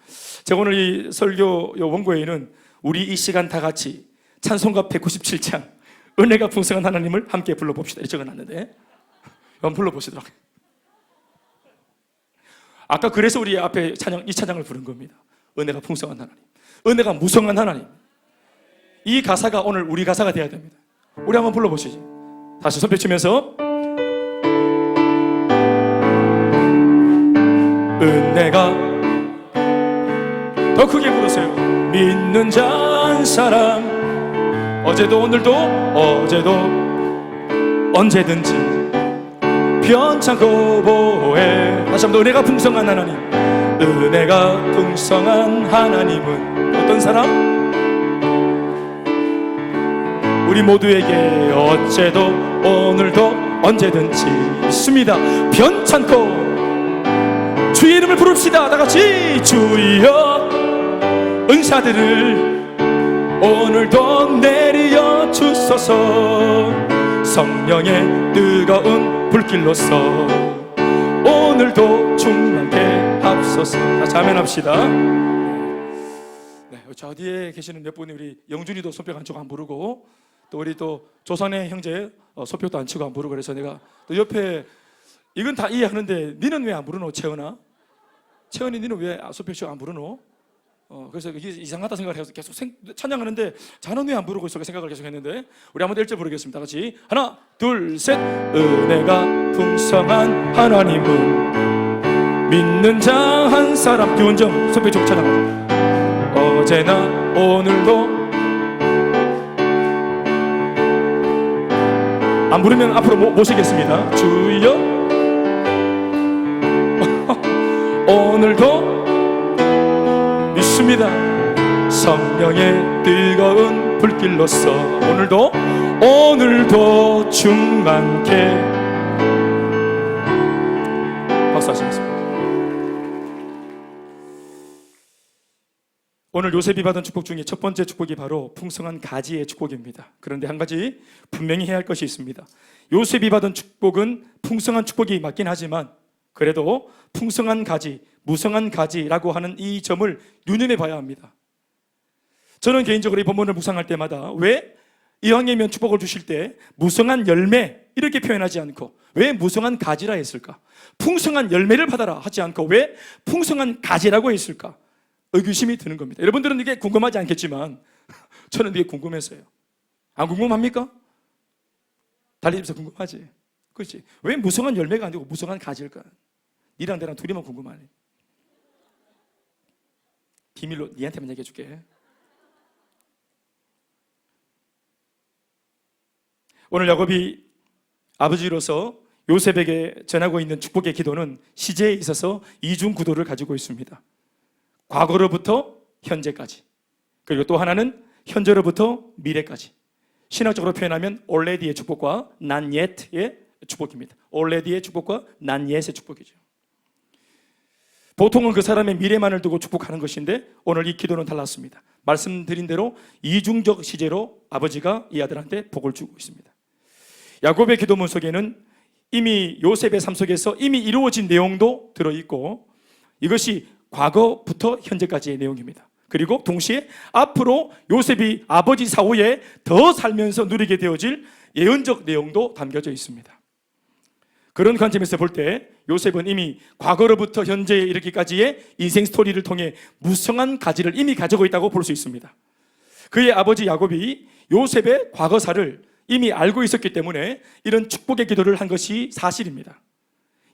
제가 오늘 이 설교 원고에는 우리 이 시간 다 같이 찬송가 197장 은혜가 풍성한 하나님을 함께 불러봅시다 이렇게 적어놨는데 한번 불러보시도록. 아까 그래서 우리 앞에 이 찬양을 부른 겁니다. 은혜가 풍성한 하나님, 은혜가 무성한 하나님. 이 가사가 오늘 우리 가사가 돼야 됩니다. 우리 한번 불러보시죠. 다시 손 펼치면서 은혜가, 더 크게 부르세요. 믿는 자 한 사람, 어제도 오늘도 언제든지 변찮고 보혜. 다시 한번 은혜가 풍성한 하나님, 은혜가 풍성한 하나님은 어떤 사람? 우리 모두에게 어제도 오늘도 언제든지 있습니다. 변찮고 주의 이름을 부릅시다. 다같이 주여 은사들을 오늘도 내려 주소서. 성령의 뜨거운 불길로서 오늘도 충만케 합소서. 다시 아멘 합시다. 네, 저 뒤에 계시는 몇 분이 우리 영준이도 손뼉 한쪽 안 부르고 또 우리 또 조선의 형제 소표도 안 치고 안 부르고 그래서 내가 또 옆에 이건 다 이해하는데 니는 왜 안 부르노 채은아? 채은이 니는 왜 소표 치고 안 부르노? 그래서 이게 이상하다 생각을 해서 계속 찬양하는데 자는 왜 안 부르고 있어? 생각을 계속 했는데 우리 한번 1절 부르겠습니다. 같이 하나 둘 셋. 은혜가 풍성한 하나님은 믿는 자 한 사람 기원점 소표 쪽 찬양. 어제나 오늘도 안 부르면 앞으로 모시겠습니다. 주여 오늘도 믿습니다. 성령의 뜨거운 불길로서 오늘도 충만케. 박수 하시겠습니다. 오늘 요셉이 받은 축복 중에 첫 번째 축복이 바로 풍성한 가지의 축복입니다. 그런데 한 가지 분명히 해야 할 것이 있습니다. 요셉이 받은 축복은 풍성한 축복이 맞긴 하지만 그래도 풍성한 가지, 무성한 가지라고 하는 이 점을 유념해 봐야 합니다. 저는 개인적으로 이 본문을 묵상할 때마다 왜 이왕이면 축복을 주실 때 무성한 열매 이렇게 표현하지 않고 왜 무성한 가지라 했을까? 풍성한 열매를 받아라 하지 않고 왜 풍성한 가지라고 했을까? 의구심이 드는 겁니다. 여러분들은 이게 궁금하지 않겠지만 저는 이게 궁금했어요. 안 궁금합니까? 달리면서 궁금하지? 그렇지? 왜 무성한 열매가 아니고 무성한 가지일까? 니랑 나랑 둘이만 궁금하네. 비밀로 니한테만 얘기해 줄게. 오늘 야곱이 아버지로서 요셉에게 전하고 있는 축복의 기도는 시제에 있어서 이중 구도를 가지고 있습니다. 과거로부터 현재까지, 그리고 또 하나는 현재로부터 미래까지. 신학적으로 표현하면 already의 축복과 not yet의 축복입니다. already의 축복과 not yet의 축복이죠. 보통은 그 사람의 미래만을 두고 축복하는 것인데 오늘 이 기도는 달랐습니다. 말씀드린 대로 이중적 시제로 아버지가 이 아들한테 복을 주고 있습니다. 야곱의 기도문 속에는 이미 요셉의 삶 속에서 이미 이루어진 내용도 들어있고 이것이 과거부터 현재까지의 내용입니다. 그리고 동시에 앞으로 요셉이 아버지 사후에 더 살면서 누리게 되어질 예언적 내용도 담겨져 있습니다. 그런 관점에서 볼 때 요셉은 이미 과거로부터 현재에 이르기까지의 인생 스토리를 통해 무성한 가지를 이미 가지고 있다고 볼 수 있습니다. 그의 아버지 야곱이 요셉의 과거사를 이미 알고 있었기 때문에 이런 축복의 기도를 한 것이 사실입니다.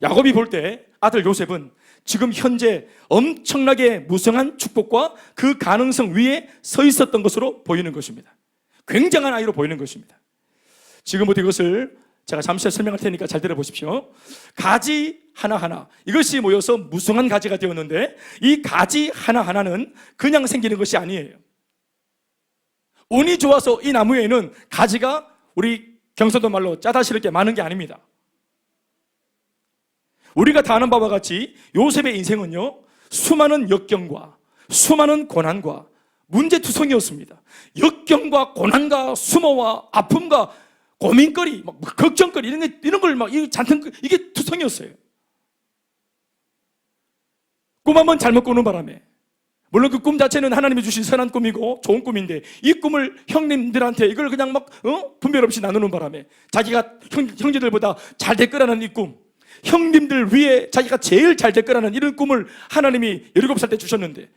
야곱이 볼 때 아들 요셉은 지금 현재 엄청나게 무성한 축복과 그 가능성 위에 서 있었던 것으로 보이는 것입니다. 굉장한 아이로 보이는 것입니다. 지금부터 이것을 제가 잠시 설명할 테니까 잘 들어보십시오. 가지 하나하나, 이것이 모여서 무성한 가지가 되었는데 이 가지 하나하나는 그냥 생기는 것이 아니에요. 운이 좋아서 이 나무에는 가지가 우리 경상도 말로 짜다시럽게 많은 게 아닙니다. 우리가 다 아는 바와 같이 요셉의 인생은요, 수많은 역경과 수많은 고난과 문제투성이었습니다. 역경과 고난과 수모와 아픔과 고민거리, 막 걱정거리 이런 걸 막 잔뜩 이게 투성이었어요. 꿈 한번 잘못 꾸는 바람에, 물론 그 꿈 자체는 하나님이 주신 선한 꿈이고 좋은 꿈인데 이 꿈을 형님들한테 이걸 그냥 막 분별 없이 나누는 바람에 자기가 형제들보다 잘 될 거라는 이 꿈, 형님들 위에 자기가 제일 잘 될 거라는 이런 꿈을 하나님이 17살 때 주셨는데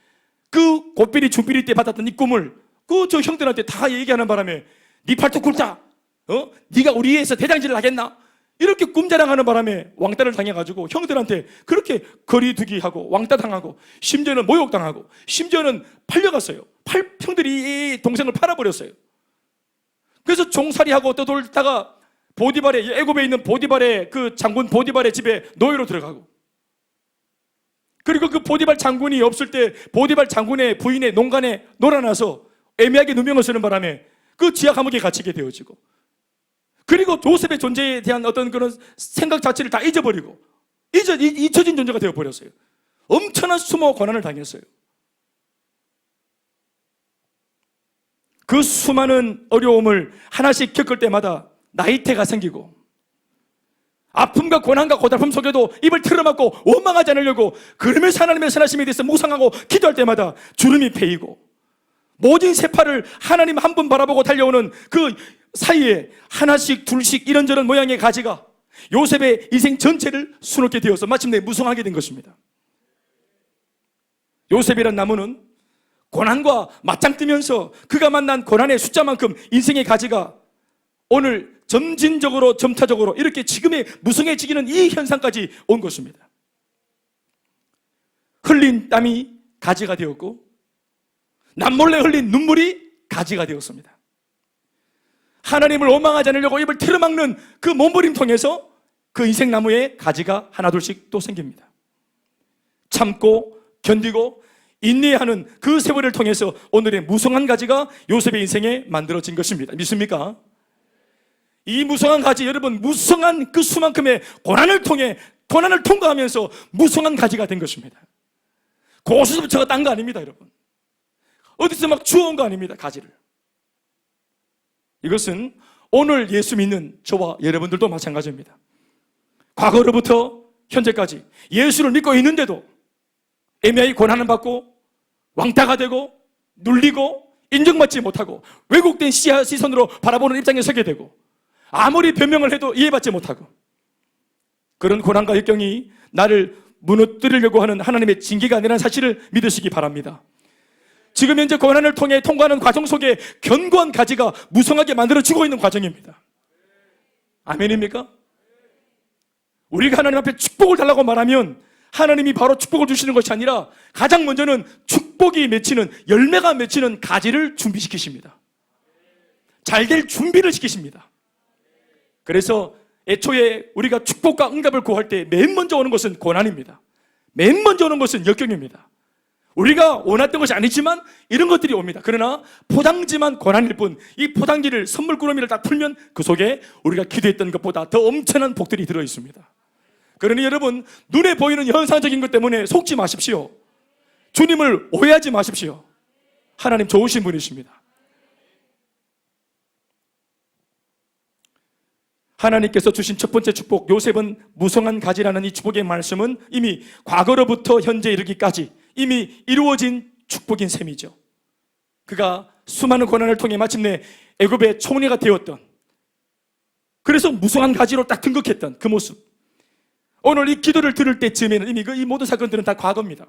그 고삐리 중삐리 때 받았던 이 꿈을 그 저 형들한테 다 얘기하는 바람에 네 팔뚝 굵다, 네가 우리 위에서 대장질을 하겠나, 이렇게 꿈자랑하는 바람에 왕따를 당해가지고 형들한테 그렇게 거리두기 하고 왕따 당하고 심지어는 모욕당하고 심지어는 팔려갔어요. 형들이 이 동생을 팔아버렸어요. 그래서 종살이하고 떠돌다가 보디발의, 애굽에 있는 보디발의 그 장군 보디발의 집에 노예로 들어가고, 그리고 그 보디발 장군이 없을 때 보디발 장군의 부인의 농간에 놀아나서 애매하게 누명을 쓰는 바람에 그 지하 감옥에 갇히게 되어지고, 그리고 요셉의 존재에 대한 어떤 그런 생각 자체를 다 잊어버리고 잊혀진 존재가 되어버렸어요. 엄청난 수모 고난을 당했어요. 그 수많은 어려움을 하나씩 겪을 때마다 나이테가 생기고 아픔과 고난과 고달픔 속에도 입을 틀어막고 원망하지 않으려고 그러면서 하나님의 선하심에 대해서 묵상하고 기도할 때마다 주름이 패이고 모진 세파를 하나님 한 분 바라보고 달려오는 그 사이에 하나씩 둘씩 이런저런 모양의 가지가 요셉의 인생 전체를 수놓게 되어서 마침내 무성하게 된 것입니다. 요셉이란 나무는 고난과 맞짱 뜨면서 그가 만난 고난의 숫자만큼 인생의 가지가 오늘 점진적으로 점차적으로 이렇게 지금의 무성해지기는 이 현상까지 온 것입니다. 흘린 땀이 가지가 되었고 남몰래 흘린 눈물이 가지가 되었습니다. 하나님을 원망하지 않으려고 입을 틀어막는 그 몸부림통에서 그 인생나무에 가지가 하나둘씩 또 생깁니다. 참고 견디고 인내하는 그 세월을 통해서 오늘의 무성한 가지가 요셉의 인생에 만들어진 것입니다. 믿습니까? 이 무성한 가지, 여러분, 무성한 그 수만큼의 고난을 통해 고난을 통과하면서 무성한 가지가 된 것입니다. 고수부처가 딴 거 아닙니다, 여러분. 어디서 막 주워온 거 아닙니다, 가지를. 이것은 오늘 예수 믿는 저와 여러분들도 마찬가지입니다. 과거로부터 현재까지 예수를 믿고 있는데도 애매히 고난을 받고 왕따가 되고 눌리고 인정받지 못하고 왜곡된 시선으로 바라보는 입장에 서게 되고 아무리 변명을 해도 이해받지 못하고 그런 고난과 역경이 나를 무너뜨리려고 하는 하나님의 징계가 아니라는 사실을 믿으시기 바랍니다. 지금 현재 고난을 통해 통과하는 과정 속에 견고한 가지가 무성하게 만들어지고 있는 과정입니다. 아멘입니까? 우리가 하나님 앞에 축복을 달라고 말하면 하나님이 바로 축복을 주시는 것이 아니라 가장 먼저는 축복이 맺히는, 열매가 맺히는 가지를 준비시키십니다. 잘 될 준비를 시키십니다. 그래서 애초에 우리가 축복과 응답을 구할 때 맨 먼저 오는 것은 고난입니다. 맨 먼저 오는 것은 역경입니다. 우리가 원했던 것이 아니지만 이런 것들이 옵니다. 그러나 포장지만 고난일 뿐, 이 포장지를 선물꾸러미를 딱 풀면 그 속에 우리가 기도했던 것보다 더 엄청난 복들이 들어있습니다. 그러니 여러분, 눈에 보이는 현상적인 것 때문에 속지 마십시오. 주님을 오해하지 마십시오. 하나님 좋으신 분이십니다. 하나님께서 주신 첫 번째 축복, 요셉은 무성한 가지라는 이 축복의 말씀은 이미 과거로부터 현재 이르기까지 이미 이루어진 축복인 셈이죠. 그가 수많은 고난을 통해 마침내 애굽의 총리가 되었던, 그래서 무성한 가지로 딱 등극했던 그 모습, 오늘 이 기도를 들을 때쯤에는 이미 이 모든 사건들은 다 과거입니다.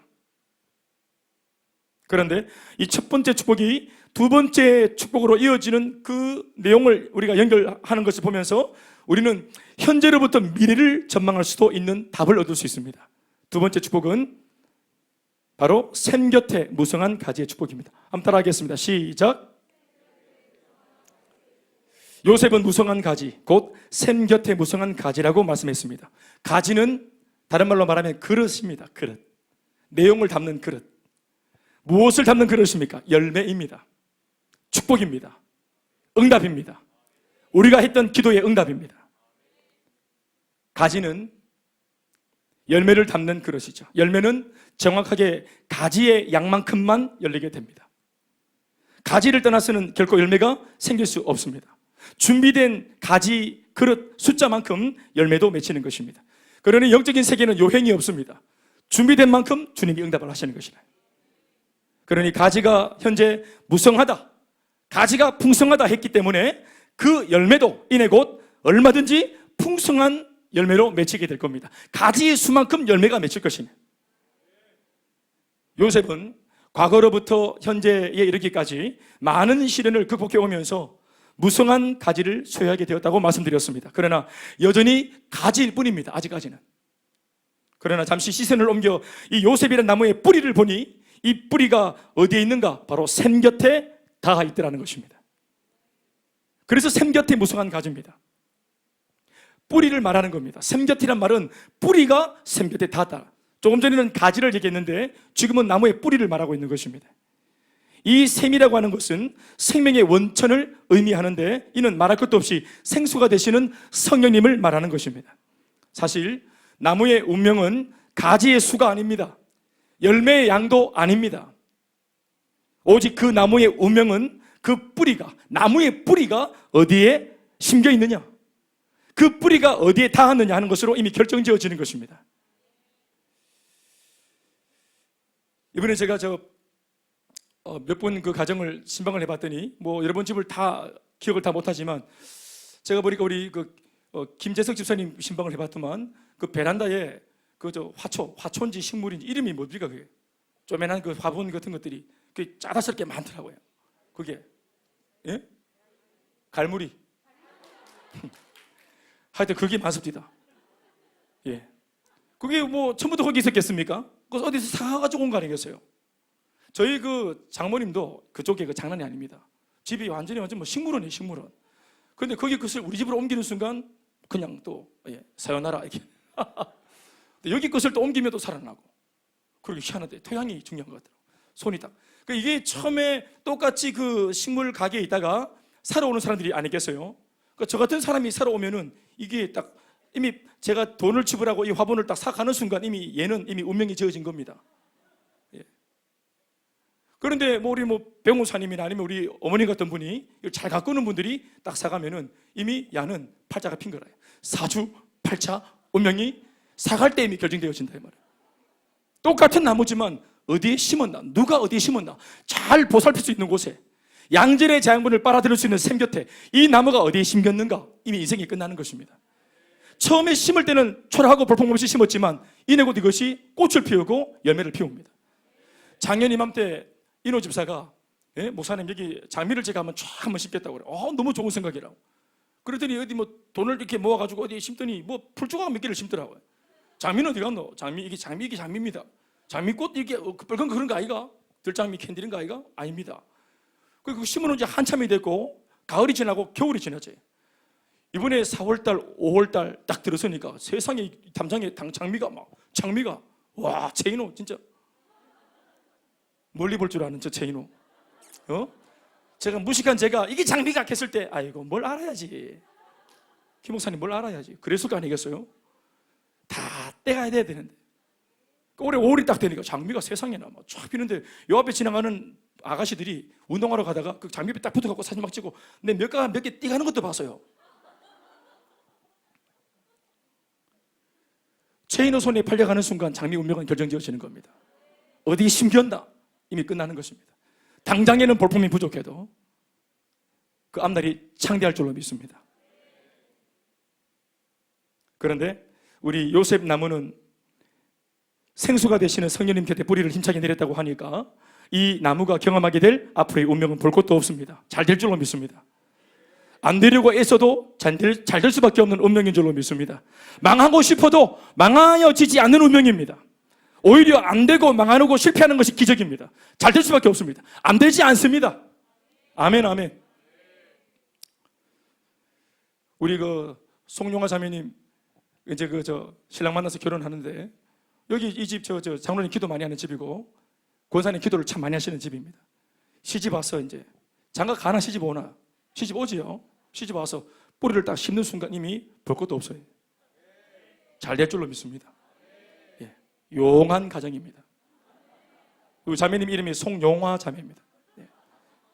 그런데 이 첫 번째 축복이 두 번째 축복으로 이어지는 그 내용을 우리가 연결하는 것을 보면서 우리는 현재로부터 미래를 전망할 수도 있는 답을 얻을 수 있습니다. 두 번째 축복은 바로 샘 곁에 무성한 가지의 축복입니다. 한번 따라하겠습니다. 시작. 요셉은 무성한 가지, 곧 샘 곁에 무성한 가지라고 말씀했습니다. 가지는 다른 말로 말하면 그릇입니다. 그릇. 내용을 담는 그릇. 무엇을 담는 그릇입니까? 열매입니다. 축복입니다. 응답입니다. 우리가 했던 기도의 응답입니다. 가지는 열매를 담는 그릇이죠. 열매는 정확하게 가지의 양만큼만 열리게 됩니다. 가지를 떠나서는 결코 열매가 생길 수 없습니다. 준비된 가지 그릇 숫자만큼 열매도 맺히는 것입니다. 그러니 영적인 세계는 요행이 없습니다. 준비된 만큼 주님이 응답을 하시는 것이다. 그러니 가지가 현재 무성하다, 가지가 풍성하다 했기 때문에 그 열매도 이내 곧 얼마든지 풍성한 열매로 맺히게 될 겁니다. 가지의 수만큼 열매가 맺힐 것입니다. 요셉은 과거로부터 현재에 이르기까지 많은 시련을 극복해 오면서 무성한 가지를 소유하게 되었다고 말씀드렸습니다. 그러나 여전히 가지일 뿐입니다. 아직까지는. 그러나 잠시 시선을 옮겨 이 요셉이라는 나무의 뿌리를 보니 이 뿌리가 어디에 있는가? 바로 샘 곁에 닿아 있더라는 것입니다. 그래서 샘 곁에 무성한 가지입니다. 뿌리를 말하는 겁니다. 샘 곁이란 말은 뿌리가 샘 곁에 닿았다. 조금 전에는 가지를 얘기했는데 지금은 나무의 뿌리를 말하고 있는 것입니다. 이 샘이라고 하는 것은 생명의 원천을 의미하는데 이는 말할 것도 없이 생수가 되시는 성령님을 말하는 것입니다. 사실 나무의 운명은 가지의 수가 아닙니다. 열매의 양도 아닙니다. 오직 그 나무의 운명은 그 뿌리가, 나무의 뿌리가 어디에 심겨 있느냐, 그 뿌리가 어디에 닿았느냐 하는 것으로 이미 결정지어지는 것입니다. 이번에 제가 몇 번 그 가정을 신방을 해봤더니 여러분 집을 다 기억을 다 못하지만 제가 보니까 우리 김재석 집사님 신방을 해봤더만 그 베란다에 화초인지 식물인지 이름이 뭡니까 그게? 쪼매난 그 화분 같은 것들이 그 짜다스럽게 많더라고요. 그게 예? 갈무리. 하여튼 그게 많습니다. 예. 그게 뭐 처음부터 거기 있었겠습니까? 그래서 어디서 사가지고 온 거 아니겠어요? 저희 그 장모님도 그쪽에 그 장난이 아닙니다. 집이 완전 뭐 식물원이에요, 식물원. 그런데 거기 것을 우리 집으로 옮기는 순간 그냥 또 사요나라 이렇게. 여기 것을 또 옮기면 또 살아나고. 그리고 희한하대. 토양이 중요한 것 같아요. 손이 딱. 그러니까 이게 처음에 똑같이 그 식물 가게에 있다가 살아오는 사람들이 아니겠어요? 그러니까 저 같은 사람이 살아오면은 이게 딱 이미 제가 돈을 지불하고 이 화분을 딱 사가는 순간 얘는 이미 운명이 지어진 겁니다. 예. 그런데 우리 병우사님이나 아니면 우리 어머니 같은 분이 이걸 잘 가꾸는 분들이 딱 사가면은 이미 야는 팔자가 핀 거라요. 사주, 팔자, 운명이 사갈 때 이미 결정되어진다 이 말이에요. 똑같은 나무지만 어디에 심었나, 누가 어디에 심었나 잘 보살필 수 있는 곳에 양질의 자양분을 빨아들일 수 있는 샘 곁에 이 나무가 어디에 심겼는가 이미 인생이 끝나는 것입니다. 처음에 심을 때는 초라하고 볼품없이 심었지만 이내 곧 이것이 꽃을 피우고 열매를 피웁니다. 작년 이맘때 인호 집사가 목사님 여기 장미를 제가 한번 심겠다고 그래요. 너무 좋은 생각이라고. 그랬더니 어디 돈을 이렇게 모아가지고 어디 심더니 풀조각 몇 개를 심더라고요. 장미는 어디 갔노? 이게 장미입니다. 장미꽃 이게 빨간 그런 거 아이가? 들장미 캔디는 거 아이가? 아닙니다. 그리고 심어놓은 지 한참이 됐고 가을이 지나고 겨울이 지나지. 이번에 4월달, 5월달 딱 들어서니까 세상에 담장에 장미가 와 제인호 진짜 멀리 볼 줄 아는 저 제인호. 제가 무식한 제가 이게 장미가 했을 때 아이고 뭘 알아야지. 김 목사님 뭘 알아야지. 그랬을 거 아니겠어요? 다 때가 돼야 되는데 올해 5월이 딱 되니까 장미가 세상에나 쫙 피는데 요 앞에 지나가는 아가씨들이 운동하러 가다가 그 장미에 딱 붙어갖고 사진 막 찍고 내 몇 개 띄가는 것도 봤어요. 제인호 손에 팔려가는 순간 장미 운명은 결정지어지는 겁니다. 어디 심겼나 이미 끝나는 것입니다. 당장에는 볼품이 부족해도 그 앞날이 창대할 줄로 믿습니다. 그런데 우리 요셉 나무는 생수가 되시는 성령님 곁에 뿌리를 힘차게 내렸다고 하니까 이 나무가 경험하게 될 앞으로의 운명은 볼 것도 없습니다. 잘 될 줄로 믿습니다. 안 되려고 애써도 잘 될 수밖에 없는 운명인 줄로 믿습니다. 망하고 싶어도 망하여지지 않는 운명입니다. 오히려 안 되고 망하고 실패하는 것이 기적입니다. 잘 될 수밖에 없습니다. 안 되지 않습니다. 아멘, 아멘. 우리 송용화 자매님 이제 신랑 만나서 결혼하는데 여기 이 집 장로님 기도 많이 하는 집이고 권사님 기도를 참 많이 하시는 집입니다. 시집 와서 이제 장가 가나 시집 오나 시집 오지요. 시집 와서 뿌리를 딱 심는 순간 이미 볼 것도 없어요. 잘 될 줄로 믿습니다. 예, 용한 가정입니다. 그 자매님 이름이 송용화 자매입니다. 예,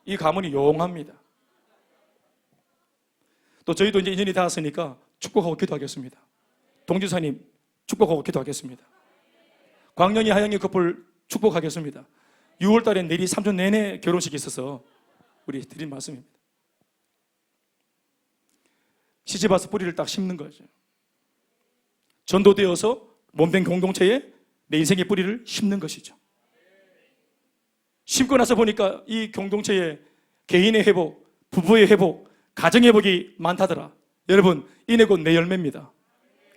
이 가문이 용합니다. 또 저희도 이제 인연이 닿았으니까 축복하고 기도하겠습니다. 동지사님 축복하고 기도하겠습니다. 광년이 하영이 커플 축복하겠습니다. 6월 달에 내리 3주 내내 결혼식이 있어서 우리 드린 말씀입니다. 시집 와서 뿌리를 딱 심는 거죠. 전도되어서 몸된 공동체에 내 인생의 뿌리를 심는 것이죠. 심고 나서 보니까 이 공동체에 개인의 회복, 부부의 회복, 가정의 회복이 많다더라. 여러분, 이내 곧 내 열매입니다.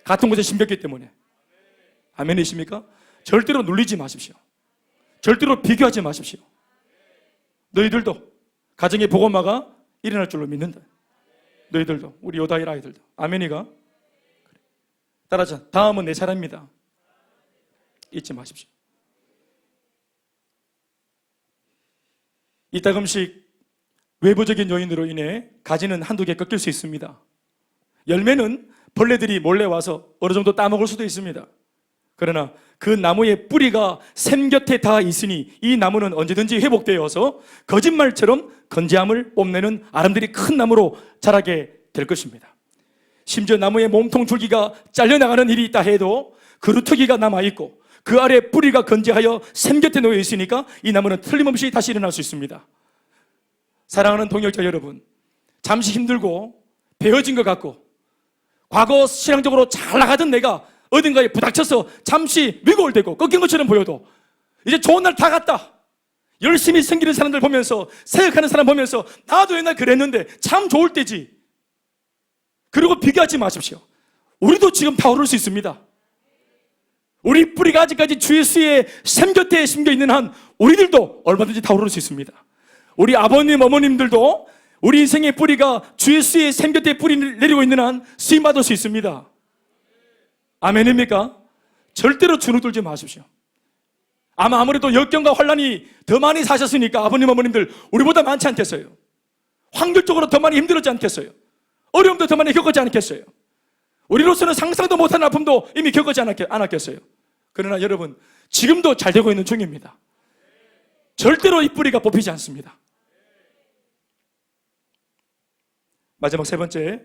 같은 곳에 심겼기 때문에. 아멘이십니까? 절대로 눌리지 마십시오. 절대로 비교하지 마십시오. 너희들도 가정의 복음화가 일어날 줄로 믿는다. 너희들도, 우리 요다일 아이들도. 아멘이가? 따라서 다음은 내 사람입니다. 잊지 마십시오. 이따금씩 외부적인 요인으로 인해 가지는 한두 개 꺾일 수 있습니다. 열매는 벌레들이 몰래 와서 어느 정도 따먹을 수도 있습니다. 그러나 그 나무의 뿌리가 샘 곁에 닿아 있으니 이 나무는 언제든지 회복되어서 거짓말처럼 건재함을 뽐내는 아름드리 큰 나무로 자라게 될 것입니다. 심지어 나무의 몸통 줄기가 잘려나가는 일이 있다 해도 그루터기가 남아있고 그 아래 뿌리가 건재하여 샘 곁에 놓여 있으니까 이 나무는 틀림없이 다시 일어날 수 있습니다. 사랑하는 동역자 여러분, 잠시 힘들고 베어진 것 같고 과거 신앙적으로 잘 나가던 내가 어딘가에 부닥쳐서 잠시 위골되고 꺾인 것처럼 보여도 이제 좋은 날 다 갔다. 열심히 섬기는 사람들 보면서, 사역하는 사람 보면서 나도 옛날 그랬는데 참 좋을 때지. 그리고 비교하지 마십시오. 우리도 지금 다 오를 수 있습니다. 우리 뿌리가 아직까지 주 예수의 샘 곁에 심겨 있는 한 우리들도 얼마든지 다 오를 수 있습니다. 우리 아버님, 어머님들도 우리 인생의 뿌리가 주 예수의 샘 곁에 뿌리를 내리고 있는 한 쓰임 받을 수 있습니다. 아멘입니까? 절대로 주눅들지 마십시오. 아마 아무래도 역경과 환란이 더 많이 사셨으니까 아버님, 어머님들 우리보다 많지 않겠어요? 확률적으로 더 많이 힘들었지 않겠어요? 어려움도 더 많이 겪었지 않겠어요? 우리로서는 상상도 못하는 아픔도 이미 겪었지 않았겠어요? 그러나 여러분, 지금도 잘 되고 있는 중입니다. 절대로 이 뿌리가 뽑히지 않습니다. 마지막 세 번째,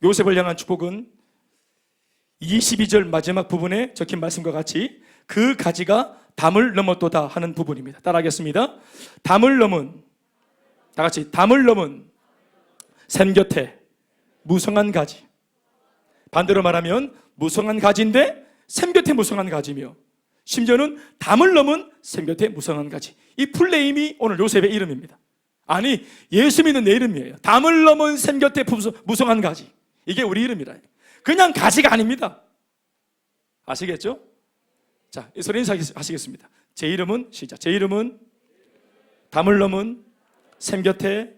요셉을 향한 축복은 22절 마지막 부분에 적힌 말씀과 같이 그 가지가 담을 넘었도다 하는 부분입니다. 따라하겠습니다. 담을 넘은, 다 같이 담을 넘은 샘 곁에 무성한 가지. 반대로 말하면 무성한 가지인데 샘 곁에 무성한 가지며, 심지어는 담을 넘은 샘 곁에 무성한 가지. 이 풀네임이 오늘 요셉의 이름입니다. 아니, 예수 믿는 내 이름이에요. 담을 넘은 샘 곁에 무성한 가지. 이게 우리 이름이라. 그냥 가지가 아닙니다. 아시겠죠? 자, 이 소리 인사하시겠습니다. 제 이름은, 시작. 제 이름은 담을 넘은 샘 곁에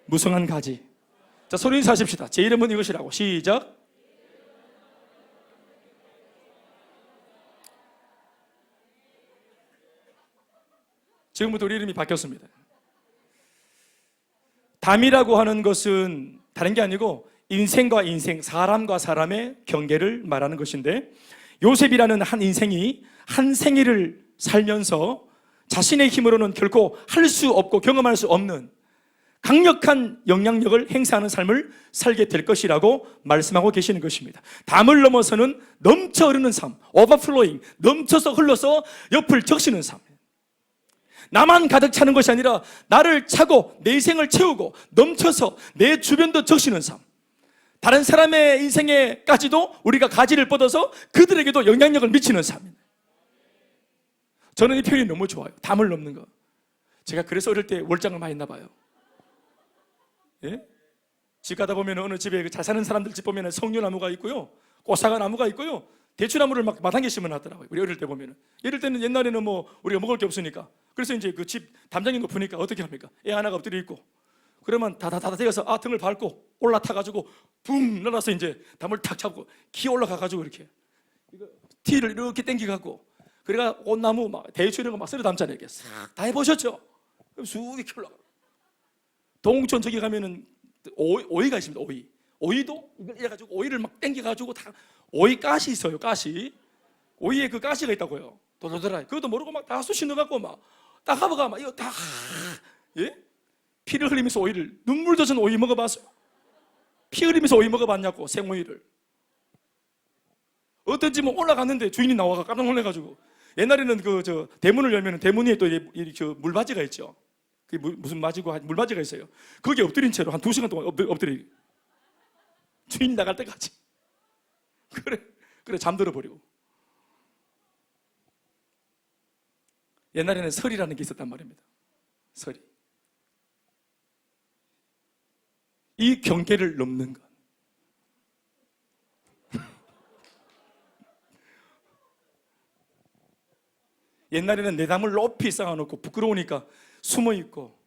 무성한 가지. 자, 소리 인사하십시다. 제 이름은 이것이라고. 시작. 지금부터 우리 이름이 바뀌었습니다. 담이라고 하는 것은 다른 게 아니고 인생과 인생, 사람과 사람의 경계를 말하는 것인데, 요셉이라는 한 인생이 한 생애를 살면서 자신의 힘으로는 결코 할 수 없고 경험할 수 없는 강력한 영향력을 행사하는 삶을 살게 될 것이라고 말씀하고 계시는 것입니다. 담을 넘어서는 넘쳐 흐르는 삶, overflowing, 넘쳐서 흘러서 옆을 적시는 삶. 나만 가득 차는 것이 아니라 나를 차고 내 인생을 채우고 넘쳐서 내 주변도 적시는 삶. 다른 사람의 인생에까지도 우리가 가지를 뻗어서 그들에게도 영향력을 미치는 삶입니다. 저는 이 표현이 너무 좋아요. 담을 넘는 거. 제가 그래서 어릴 때 월장을 많이 했나 봐요. 예? 집 가다 보면 어느 집에 잘 사는 사람들 집 보면 석류나무가 있고요, 꽃사과 나무가 있고요, 대추나무를 막 마당에 심어놨더라고요. 우리 어릴 때 보면은. 이럴 때는 옛날에는 뭐 우리가 먹을 게 없으니까, 그래서 이제 그 집 담장이 높으니까 어떻게 합니까? 애 하나가 엎드려 있고, 그러면 다다다다 대어서 등을 밟고 올라타가지고 붕 날아서 이제 담을 탁 잡고 기 올라가가지고 이렇게 티를 이렇게 당겨갖고, 그래가 꽃나무 막 대추 이런 거 막 썰어 담잖아요. 이렇게 싹 다 해보셨죠? 그럼 쑥 이렇게 올라가. 동천 저기 가면은 오이가 있습니다. 오이도 이걸 해가지고 오이를 막 당겨가지고 다, 오이 가시 있어요. 가시. 오이에 그 가시가 있다고요. 도도도라. 그것도 모르고 막 다 쑤시 넣어갖고 막 따가버가 막 이거 다, 예? 피를 흘리면서 오이를, 눈물 젖은 오이 먹어봤어요? 피 흘리면서 오이 먹어봤냐고, 생오이를. 어떤 집은 올라갔는데 주인이 나와가 깜짝 놀래가지고, 옛날에는 대문을 열면 대문 위에 또 물바지가 있죠. 그게 무슨 바지고 물바지가 있어요. 거기에 엎드린 채로 한 2시간 동안 엎드려. 주인 나갈 때까지. 그래 잠들어 버리고. 옛날에는 설이라는 게 있었단 말입니다. 설이. 이 경계를 넘는 것. 옛날에는 내 담을 높이 쌓아놓고 부끄러우니까 숨어있고,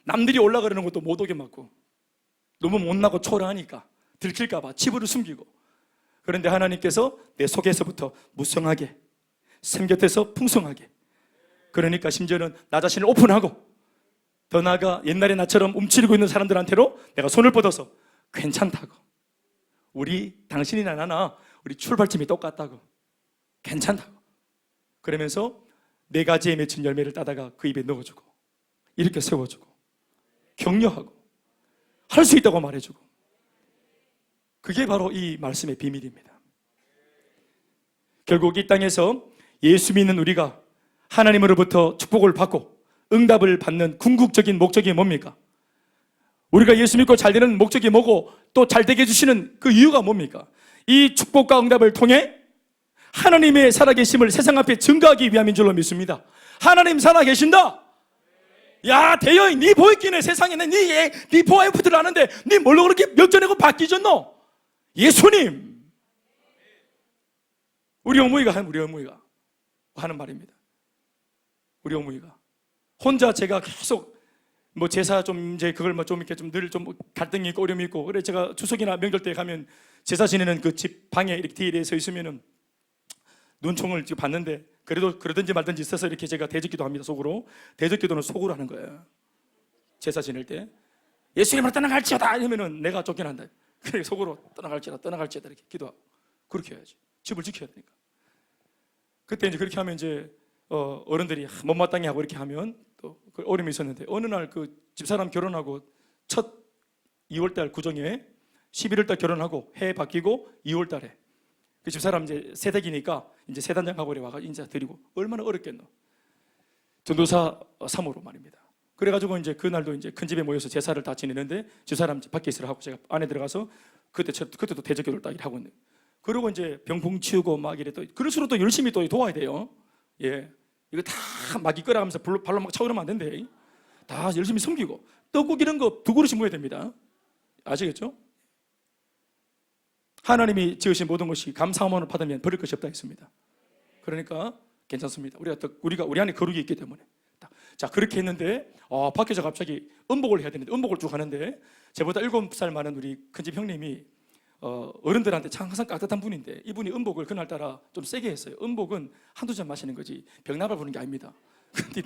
남들이 올라가려는 것도 못 오게 막고, 너무 못나고 초라하니까 들킬까봐 치부를 숨기고. 그런데 하나님께서 내 속에서부터 무성하게, 샘 곁에서 풍성하게, 그러니까 심지어는 나 자신을 오픈하고, 더 나아가 옛날에 나처럼 움츠리고 있는 사람들한테로 내가 손을 뻗어서 괜찮다고, 당신이나 나나 우리 출발점이 똑같다고, 괜찮다고, 그러면서 4가지에 맺힌 열매를 따다가 그 입에 넣어주고, 이렇게 세워주고, 격려하고, 할 수 있다고 말해주고. 그게 바로 이 말씀의 비밀입니다. 결국 이 땅에서 예수 믿는 우리가 하나님으로부터 축복을 받고 응답을 받는 궁극적인 목적이 뭡니까? 우리가 예수 믿고 잘 되는 목적이 뭐고 또 잘 되게 해주시는 그 이유가 뭡니까? 이 축복과 응답을 통해 하나님의 살아계심을 세상 앞에 증거하기 위함인 줄로 믿습니다. 하나님 살아계신다. 야, 대여이 네 보이기네. 세상에 네 보아이프들 아는데 네 뭘로 그렇게 역전하고 바뀌졌노? 예수님. 우리 어머니가 하는 말입니다. 우리 어머니가 혼자 제가 계속 제사 좀 이제 그걸 좀 이렇게 좀 늘 좀 갈등이 있고 어려움이 있고, 그래 제가 추석이나 명절 때 가면 제사 지내는 그 집 방에 이렇게 뒤에 서 있으면은 눈총을 봤는데, 그래도 그러든지 말든지 있어서 이렇게 제가 대적기도 합니다. 속으로. 대적기도는 속으로 하는 거예요. 제사 지낼 때 예수님으로 떠나갈지어다 이러면은 내가 쫓겨난다. 그래 속으로 떠나갈지어다 이렇게 기도하고 그렇게 해야지. 집을 지켜야 되니까. 그때 이제 그렇게 하면 이제 어른들이 못마땅해 하고 이렇게 하면 또 그 어려움이 있었는데, 어느 날 그 집사람 결혼하고 첫 2월달 구정에 11월달 결혼하고 해 바뀌고 2월달에 그 집사람 이제 세댁이니까 이제 세단장 하고 와가 인사 드리고 얼마나 어렵겠노. 전도사 사모로 말입니다. 그래가지고 이제 그날도 이제 큰 집에 모여서 제사를 다 지내는데 집사람 밖에 있으라 하고 제가 안에 들어가서 그때도 대적기도를 딱 하고 있는. 그리고 이제 병풍 치우고 막 이래 또 그럴수록 또 열심히 또 도와야 돼요. 예, 이거 다 막 이끌어가면서 발로 막 차오르면 안 된대. 다 열심히 섬기고 떡국 이런 거 2그릇씩 모여야 됩니다. 아시겠죠? 하나님이 지으신 모든 것이 감사함으로 받으면 버릴 것이 없다 했습니다. 그러니까 괜찮습니다. 우리 안에 거룩이 있기 때문에. 자, 그렇게 했는데 밖에서 갑자기 음복을 해야 되는데 음복을 쭉 하는데 저보다 7살 많은 우리 큰집 형님이 어른들한테 참 항상 깍듯한 분인데 이분이 음복을 그날따라 좀 세게 했어요. 음복은 한두 잔 마시는 거지 병나발 부는 게 아닙니다. 근데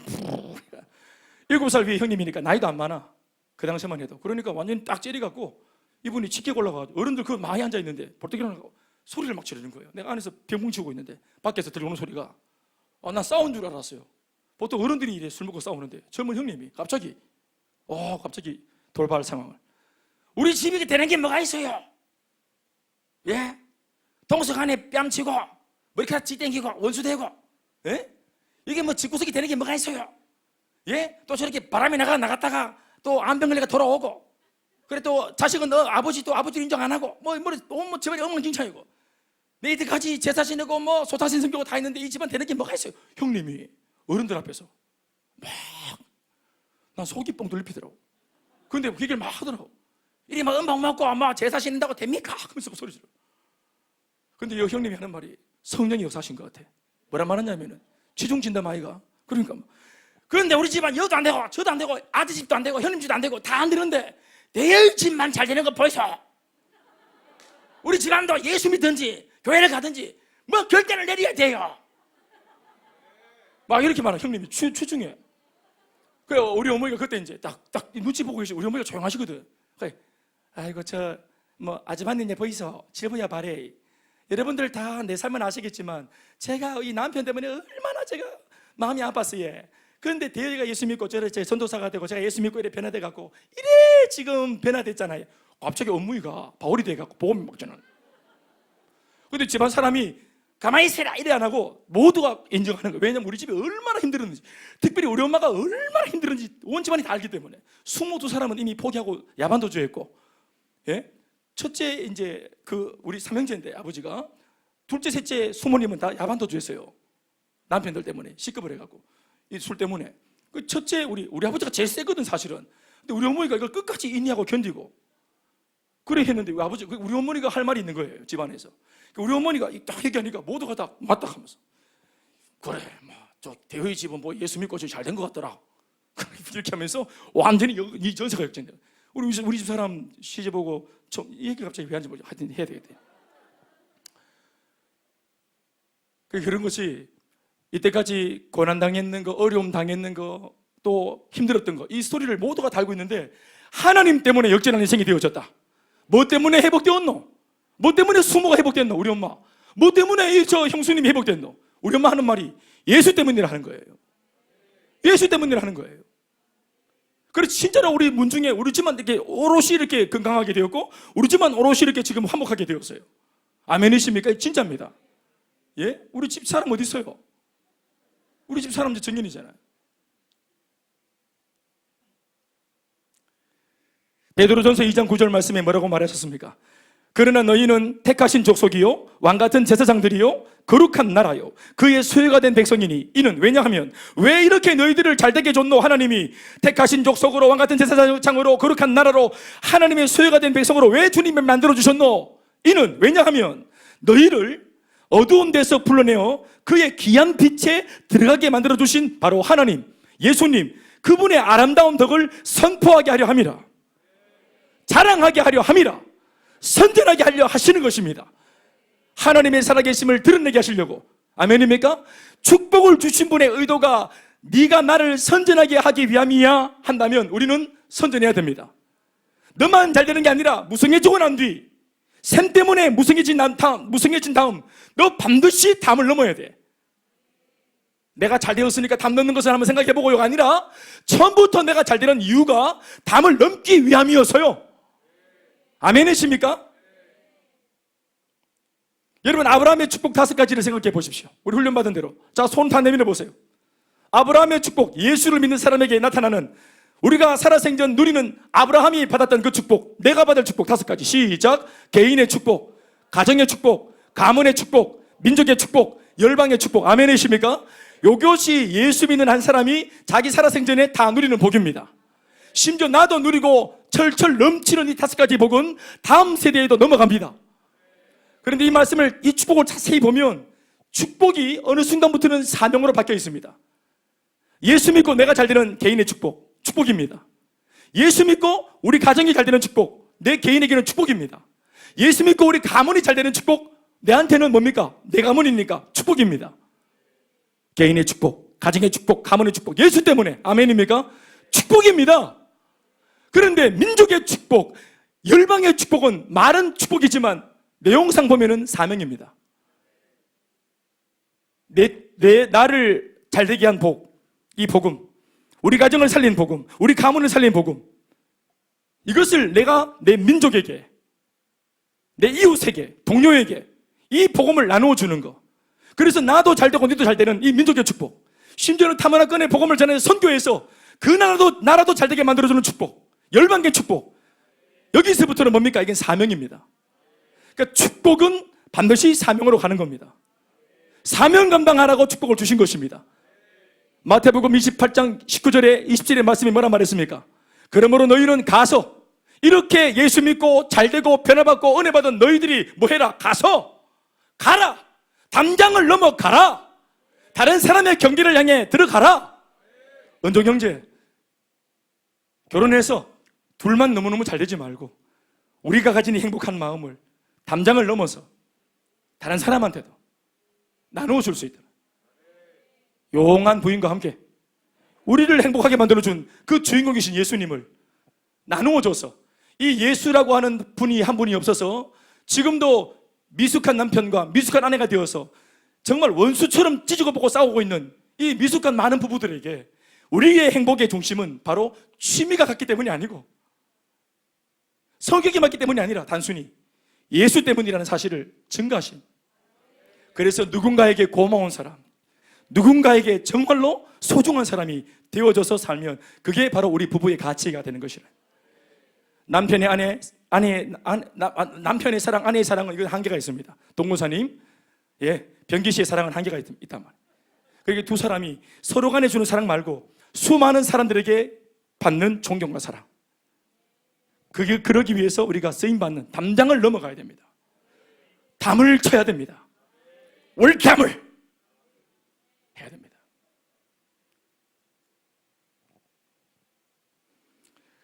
7살 위에 형님이니까 나이도 안 많아. 그 당시만 해도. 그러니까 완전히 딱 째려갖고 이분이 짙게 올라가가지고 어른들 그 많이 앉아있는데 벌떡 일어나고 소리를 막 지르는 거예요. 내가 안에서 병풍 치고 있는데 밖에서 들려오는 소리가 난 싸운 줄 알았어요. 보통 어른들이 이래 술 먹고 싸우는데 젊은 형님이 갑자기 돌발 상황을, 우리 집이 되는 게 뭐가 있어요? 예? 동석 안에 뺨치고 머리카락 땡기고 원수되고, 예? 이게 뭐 집구석이 되는 게 뭐가 있어요? 예? 또 저렇게 바람이 나갔다가 또 암병 걸려가 돌아오고, 그래 또 자식은 너 아버지 인정 안 하고 뭐 집안이 엉망진창이고, 내 이때까지 제사 지내고 뭐 소타신 성교고 다 했는데 이 집안 되는 게 뭐가 있어요? 형님이 어른들 앞에서 난 속이 뻥 뚫리더라고. 근데 그 얘기를 막 하더라고. 이리 막 음악 먹고 막 제사 지낸다고 됩니까? 하면서 소리 질러. 근데 이 형님이 하는 말이 성령이 역사하신 것 같아. 뭐라 말하냐면은 취중진담 아이가. 그러니까 그런데 우리 집안 여도 안 되고 저도 안 되고 아들 집도 안 되고 형님 집도 안 되고 다 안 되는데 내 집만 잘 되는 거 보이소. 우리 집안도 예수 믿든지 교회를 가든지 뭐 결단을 내려야 돼요. 막 이렇게 말하. 형님이 취중해. 그래 우리 어머니가 그때 이제 딱 눈치 보고 계시. 우리 어머니가 조용하시거든. 그래, 아이고 저 뭐 아줌마님 보이소. 질보야 바래. 여러분들 다 내 삶은 아시겠지만 제가 이 남편 때문에 얼마나 제가 마음이 아팠어요. 그런데 대여가 예수 믿고 제 전도사가 되고 제가 예수 믿고 이래 변화돼 갖고 이래 지금 변화됐잖아요. 갑자기 업무이가 바울이 돼 갖고 복음이 먹잖아. 근데 집안 사람이 가만히 있으라 이래 안 하고 모두가 인정하는 거예요. 왜냐면 우리 집이 얼마나 힘들었는지, 특별히 우리 엄마가 얼마나 힘들었는지 온 집안이 다 알기 때문에. 22사람은 이미 포기하고 야반도주했고, 예? 첫째 이제 그 우리 삼형제인데 아버지가, 둘째 셋째 수모님은 다 야반도주했어요. 남편들 때문에 시급을 해갖고 이 술 때문에. 그 첫째 우리 아버지가 제일 세거든 사실은. 근데 우리 어머니가 이걸 끝까지 인내하고 견디고 그래 했는데 우리 어머니가 할 말이 있는 거예요 집안에서. 우리 어머니가 딱 얘기하니까 모두가 다 맞다 하면서, 그래 저 대호의 집은 뭐 예수 믿고 잘 된 것 같더라. 이렇게 하면서 완전히 이 전세가 역전돼요. 우리 집 사람 시집오고 이 얘기 갑자기 왜 하는지 모르겠어. 하여튼 해야 되겠대. 그런 것이 이때까지 고난당했는 거, 어려움 당했는 거, 또 힘들었던 거, 이 스토리를 모두가 다 알고 있는데 하나님 때문에 역전하는 인생이 되어졌다. 뭐 때문에 회복되었노? 뭐 때문에 수모가 회복됐노? 우리 엄마. 뭐 때문에 저 형수님이 회복됐노? 우리 엄마 하는 말이 예수 때문이라 하는 거예요. 예수 때문이라 하는 거예요. 그래서 진짜로 우리 문중에 우리 집만 이렇게 오롯이 이렇게 건강하게 되었고 우리 집만 오롯이 이렇게 지금 화목하게 되었어요. 아멘이십니까? 진짜입니다. 예? 우리 집 사람 어디 있어요? 우리 집 사람 정년이잖아요. 베드로전서 2장 9절 말씀에 뭐라고 말하셨습니까? 그러나 너희는 택하신 족속이요 왕같은 제사장들이요 거룩한 나라요 그의 소유가 된 백성이니 이는 왜냐하면 왜 이렇게 너희들을 잘되게 줬노? 하나님이 택하신 족속으로 왕같은 제사장으로 거룩한 나라로 하나님의 소유가 된 백성으로 왜 주님을 만들어 주셨노? 이는 왜냐하면 너희를 어두운 데서 불러내어 그의 귀한 빛에 들어가게 만들어 주신 바로 하나님, 예수님, 그분의 아름다운 덕을 선포하게 하려 함이라. 자랑하게 하려 함이라. 선전하게 하려 하시는 것입니다. 하나님의 살아계심을 드러내게 하시려고. 아멘입니까? 축복을 주신 분의 의도가 네가 나를 선전하게 하기 위함이야 한다면 우리는 선전해야 됩니다. 너만 잘 되는 게 아니라 무성해지고 난 뒤, 샘 때문에 무성해진 다음 너 반드시 담을 넘어야 돼. 내가 잘 되었으니까 담 넘는 것을 한번 생각해보고요가 아니라 처음부터 내가 잘 되는 이유가 담을 넘기 위함이어서요. 아멘이십니까? 여러분, 아브라함의 축복 5가지를 생각해 보십시오. 우리 훈련받은 대로. 자, 손 다 내밀어 보세요. 아브라함의 축복, 예수를 믿는 사람에게 나타나는, 우리가 살아생전 누리는 아브라함이 받았던 그 축복, 내가 받을 축복 5가지. 시작. 개인의 축복, 가정의 축복, 가문의 축복, 민족의 축복, 열방의 축복. 아멘이십니까? 요것이 예수 믿는 한 사람이 자기 살아생전에 다 누리는 복입니다. 심지어 나도 누리고 철철 넘치는 이 5가지 복은 다음 세대에도 넘어갑니다. 그런데 이 말씀을, 이 축복을 자세히 보면 축복이 어느 순간부터는 사명으로 바뀌어 있습니다. 예수 믿고 내가 잘 되는 개인의 축복, 축복입니다. 예수 믿고 우리 가정이 잘 되는 축복, 내 개인에게는 축복입니다. 예수 믿고 우리 가문이 잘 되는 축복, 내한테는 뭡니까? 내 가문이니까 축복입니다. 개인의 축복, 가정의 축복, 가문의 축복, 예수 때문에. 아멘입니까? 축복입니다. 그런데 민족의 축복, 열방의 축복은 말은 축복이지만 내용상 보면은 사명입니다. 나를 잘되게 한 복, 이 복음, 우리 가정을 살린 복음, 우리 가문을 살린 복음, 이것을 내가 내 민족에게, 내 이웃에게, 동료에게 이 복음을 나누어 주는 거. 그래서 나도 잘되고 너도 잘되는 이 민족의 축복, 심지어는 타문화권의 복음을 전해 선교해서 그 나라도 잘되게 만들어주는 축복, 열방의 축복. 여기서부터는 뭡니까? 이게 사명입니다. 그러니까 축복은 반드시 사명으로 가는 겁니다. 사명 감당하라고 축복을 주신 것입니다. 마태복음 28장 19절에 20절의 말씀이 뭐라 말했습니까? 그러므로 너희는 가서, 이렇게 예수 믿고 잘되고 변화받고 은혜받은 너희들이 뭐해라? 가라. 담장을 넘어 가라. 다른 사람의 경계를 향해 들어가라. 은종 형제, 결혼해서 둘만 너무너무 잘되지 말고 우리가 가진 이 행복한 마음을 담장을 넘어서 다른 사람한테도 나누어 줄 수 있도록 용한 부인과 함께 우리를 행복하게 만들어준 그 주인공이신 예수님을 나누어줘서, 이 예수라고 하는 분이 한 분이 없어서 지금도 미숙한 남편과 미숙한 아내가 되어서 정말 원수처럼 찢고 보고 싸우고 있는 이 미숙한 많은 부부들에게 우리의 행복의 중심은 바로 취미가 같기 때문이 아니고 성격이 맞기 때문이 아니라 단순히 예수 때문이라는 사실을 증가하신, 그래서 누군가에게 고마운 사람, 누군가에게 정말로 소중한 사람이 되어져서 살면 그게 바로 우리 부부의 가치가 되는 것이라. 남편의 사랑, 아내의 사랑은 이건 한계가 있습니다. 동무사님, 병기 씨의 사랑은 한계가 있단 말이에요. 그러니까 두 사람이 서로 간에 주는 사랑 말고 수많은 사람들에게 받는 존경과 사랑, 그러기 위해서 우리가 쓰임받는 담장을 넘어가야 됩니다. 담을 쳐야 됩니다. 월kam을 해야 됩니다.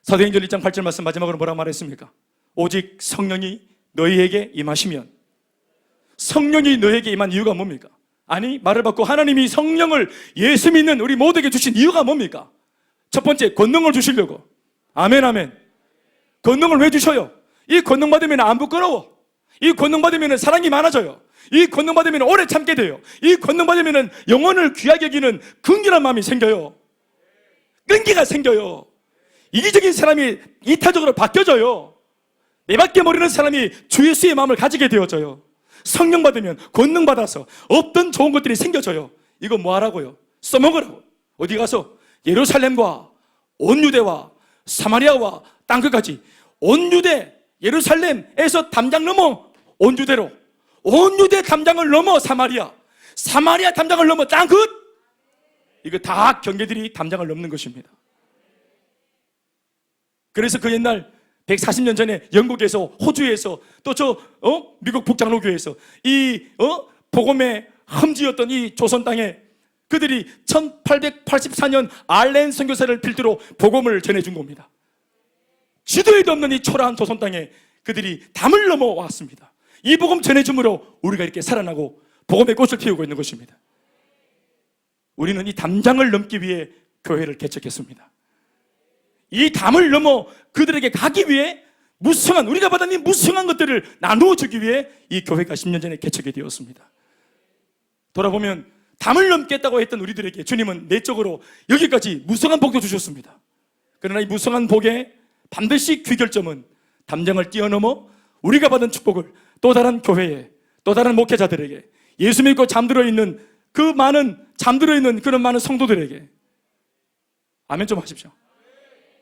사도행전 1장 8절 말씀 마지막으로 뭐라고 말했습니까? 오직 성령이 너희에게 임하시면. 성령이 너희에게 임한 이유가 뭡니까? 아니, 말을 받고 하나님이 성령을 예수 믿는 우리 모두에게 주신 이유가 뭡니까? 첫 번째, 권능을 주시려고. 아멘, 아멘. 권능을 왜 주셔요? 이 권능 받으면 안 부끄러워. 이 권능 받으면 사랑이 많아져요. 이 권능 받으면 오래 참게 돼요. 이 권능 받으면 영혼을 귀하게 여기는 긍휼한 마음이 생겨요. 끈기가 생겨요. 이기적인 사람이 이타적으로 바뀌어져요. 내밖에 모르는 사람이 주 예수의 마음을 가지게 되어져요. 성령 받으면 권능 받아서 없던 좋은 것들이 생겨져요. 이거 뭐 하라고요? 써먹으라고. 어디 가서 예루살렘과 온 유대와 사마리아와 땅끝까지 온 유대 예루살렘에서 담장 넘어 온 유대로, 온 유대 담장을 넘어 사마리아, 사마리아 담장을 넘어 땅끝, 이거 다 경계들이 담장을 넘는 것입니다. 그래서 그 옛날 140년 전에 영국에서, 호주에서, 또 미국 북장로교회에서 이 복음의 험지였던 이 조선 땅에 그들이 1884년 알렌 선교사를 필두로 복음을 전해준 겁니다. 지도에도 없는 이 초라한 조선 땅에 그들이 담을 넘어왔습니다. 이 복음 전해줌으로 우리가 이렇게 살아나고 복음의 꽃을 피우고 있는 것입니다. 우리는 이 담장을 넘기 위해 교회를 개척했습니다. 이 담을 넘어 그들에게 가기 위해 우리가 받은 이 무성한 것들을 나누어 주기 위해 이 교회가 10년 전에 개척이 되었습니다. 돌아보면 담을 넘겠다고 했던 우리들에게 주님은 내적으로 여기까지 무성한 복도 주셨습니다. 그러나 이 무성한 복의 반드시 귀결점은 담장을 뛰어넘어 우리가 받은 축복을 또 다른 교회에, 또 다른 목회자들에게, 예수 믿고 잠들어 있는 그런 많은 성도들에게, 아멘 좀 하십시오.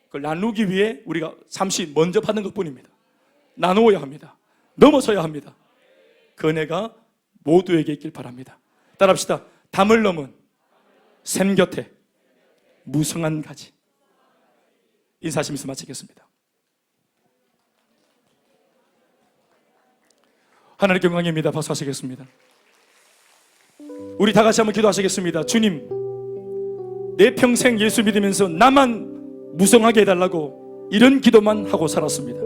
그걸 나누기 위해 우리가 잠시 먼저 받는 것뿐입니다. 나누어야 합니다. 넘어서야 합니다. 그 은혜가 모두에게 있길 바랍니다. 따라합시다. 담을 넘은 샘 곁에 무성한 가지. 인사하시면서 마치겠습니다. 하나님께 영광입니다. 박수하시겠습니다. 우리 다 같이 한번 기도하시겠습니다. 주님, 내 평생 예수 믿으면서 나만 무성하게 해달라고 이런 기도만 하고 살았습니다.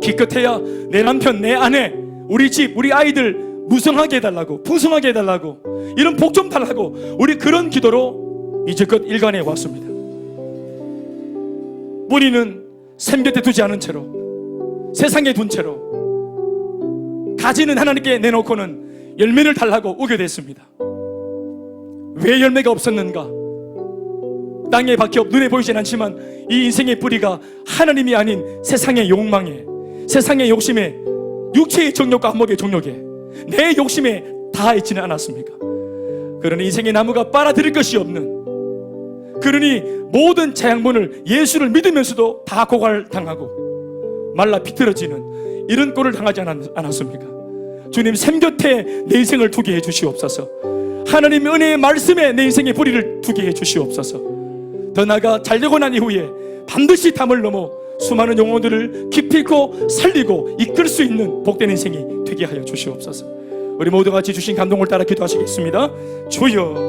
기껏해야 내 남편, 내 아내, 우리 집, 우리 아이들 무성하게 해달라고, 풍성하게 해달라고, 이런 복 좀 달라고 우리 그런 기도로 이제껏 일관해 왔습니다. 뿌리는 샘 곁에 두지 않은 채로, 세상에 둔 채로, 가지는 하나님께 내놓고는 열매를 달라고 오게 됐습니다. 왜 열매가 없었는가? 땅에 박혀 눈에 보이진 않지만 이 인생의 뿌리가 하나님이 아닌 세상의 욕망에, 세상의 욕심에, 육체의 정욕과 한목의 정욕에, 내 욕심에 다 있지는 않았습니까? 그러니 인생의 나무가 빨아들일 것이 없는, 그러니 모든 재앙문을 예수를 믿으면서도 다 고갈당하고 말라 비틀어지는 이런 꼴을 당하지 않았습니까? 주님, 샘 곁에 내 인생을 두게 해주시옵소서. 하나님의 은혜의 말씀에 내 인생의 뿌리를 두게 해주시옵소서. 더 나아가 잘되고 난 이후에 반드시 담을 넘어 수많은 영혼들을 깊이 있고 살리고 이끌 수 있는 복된 인생이 되게 하여 주시옵소서. 우리 모두 같이 주신 감동을 따라 기도하시겠습니다. 주여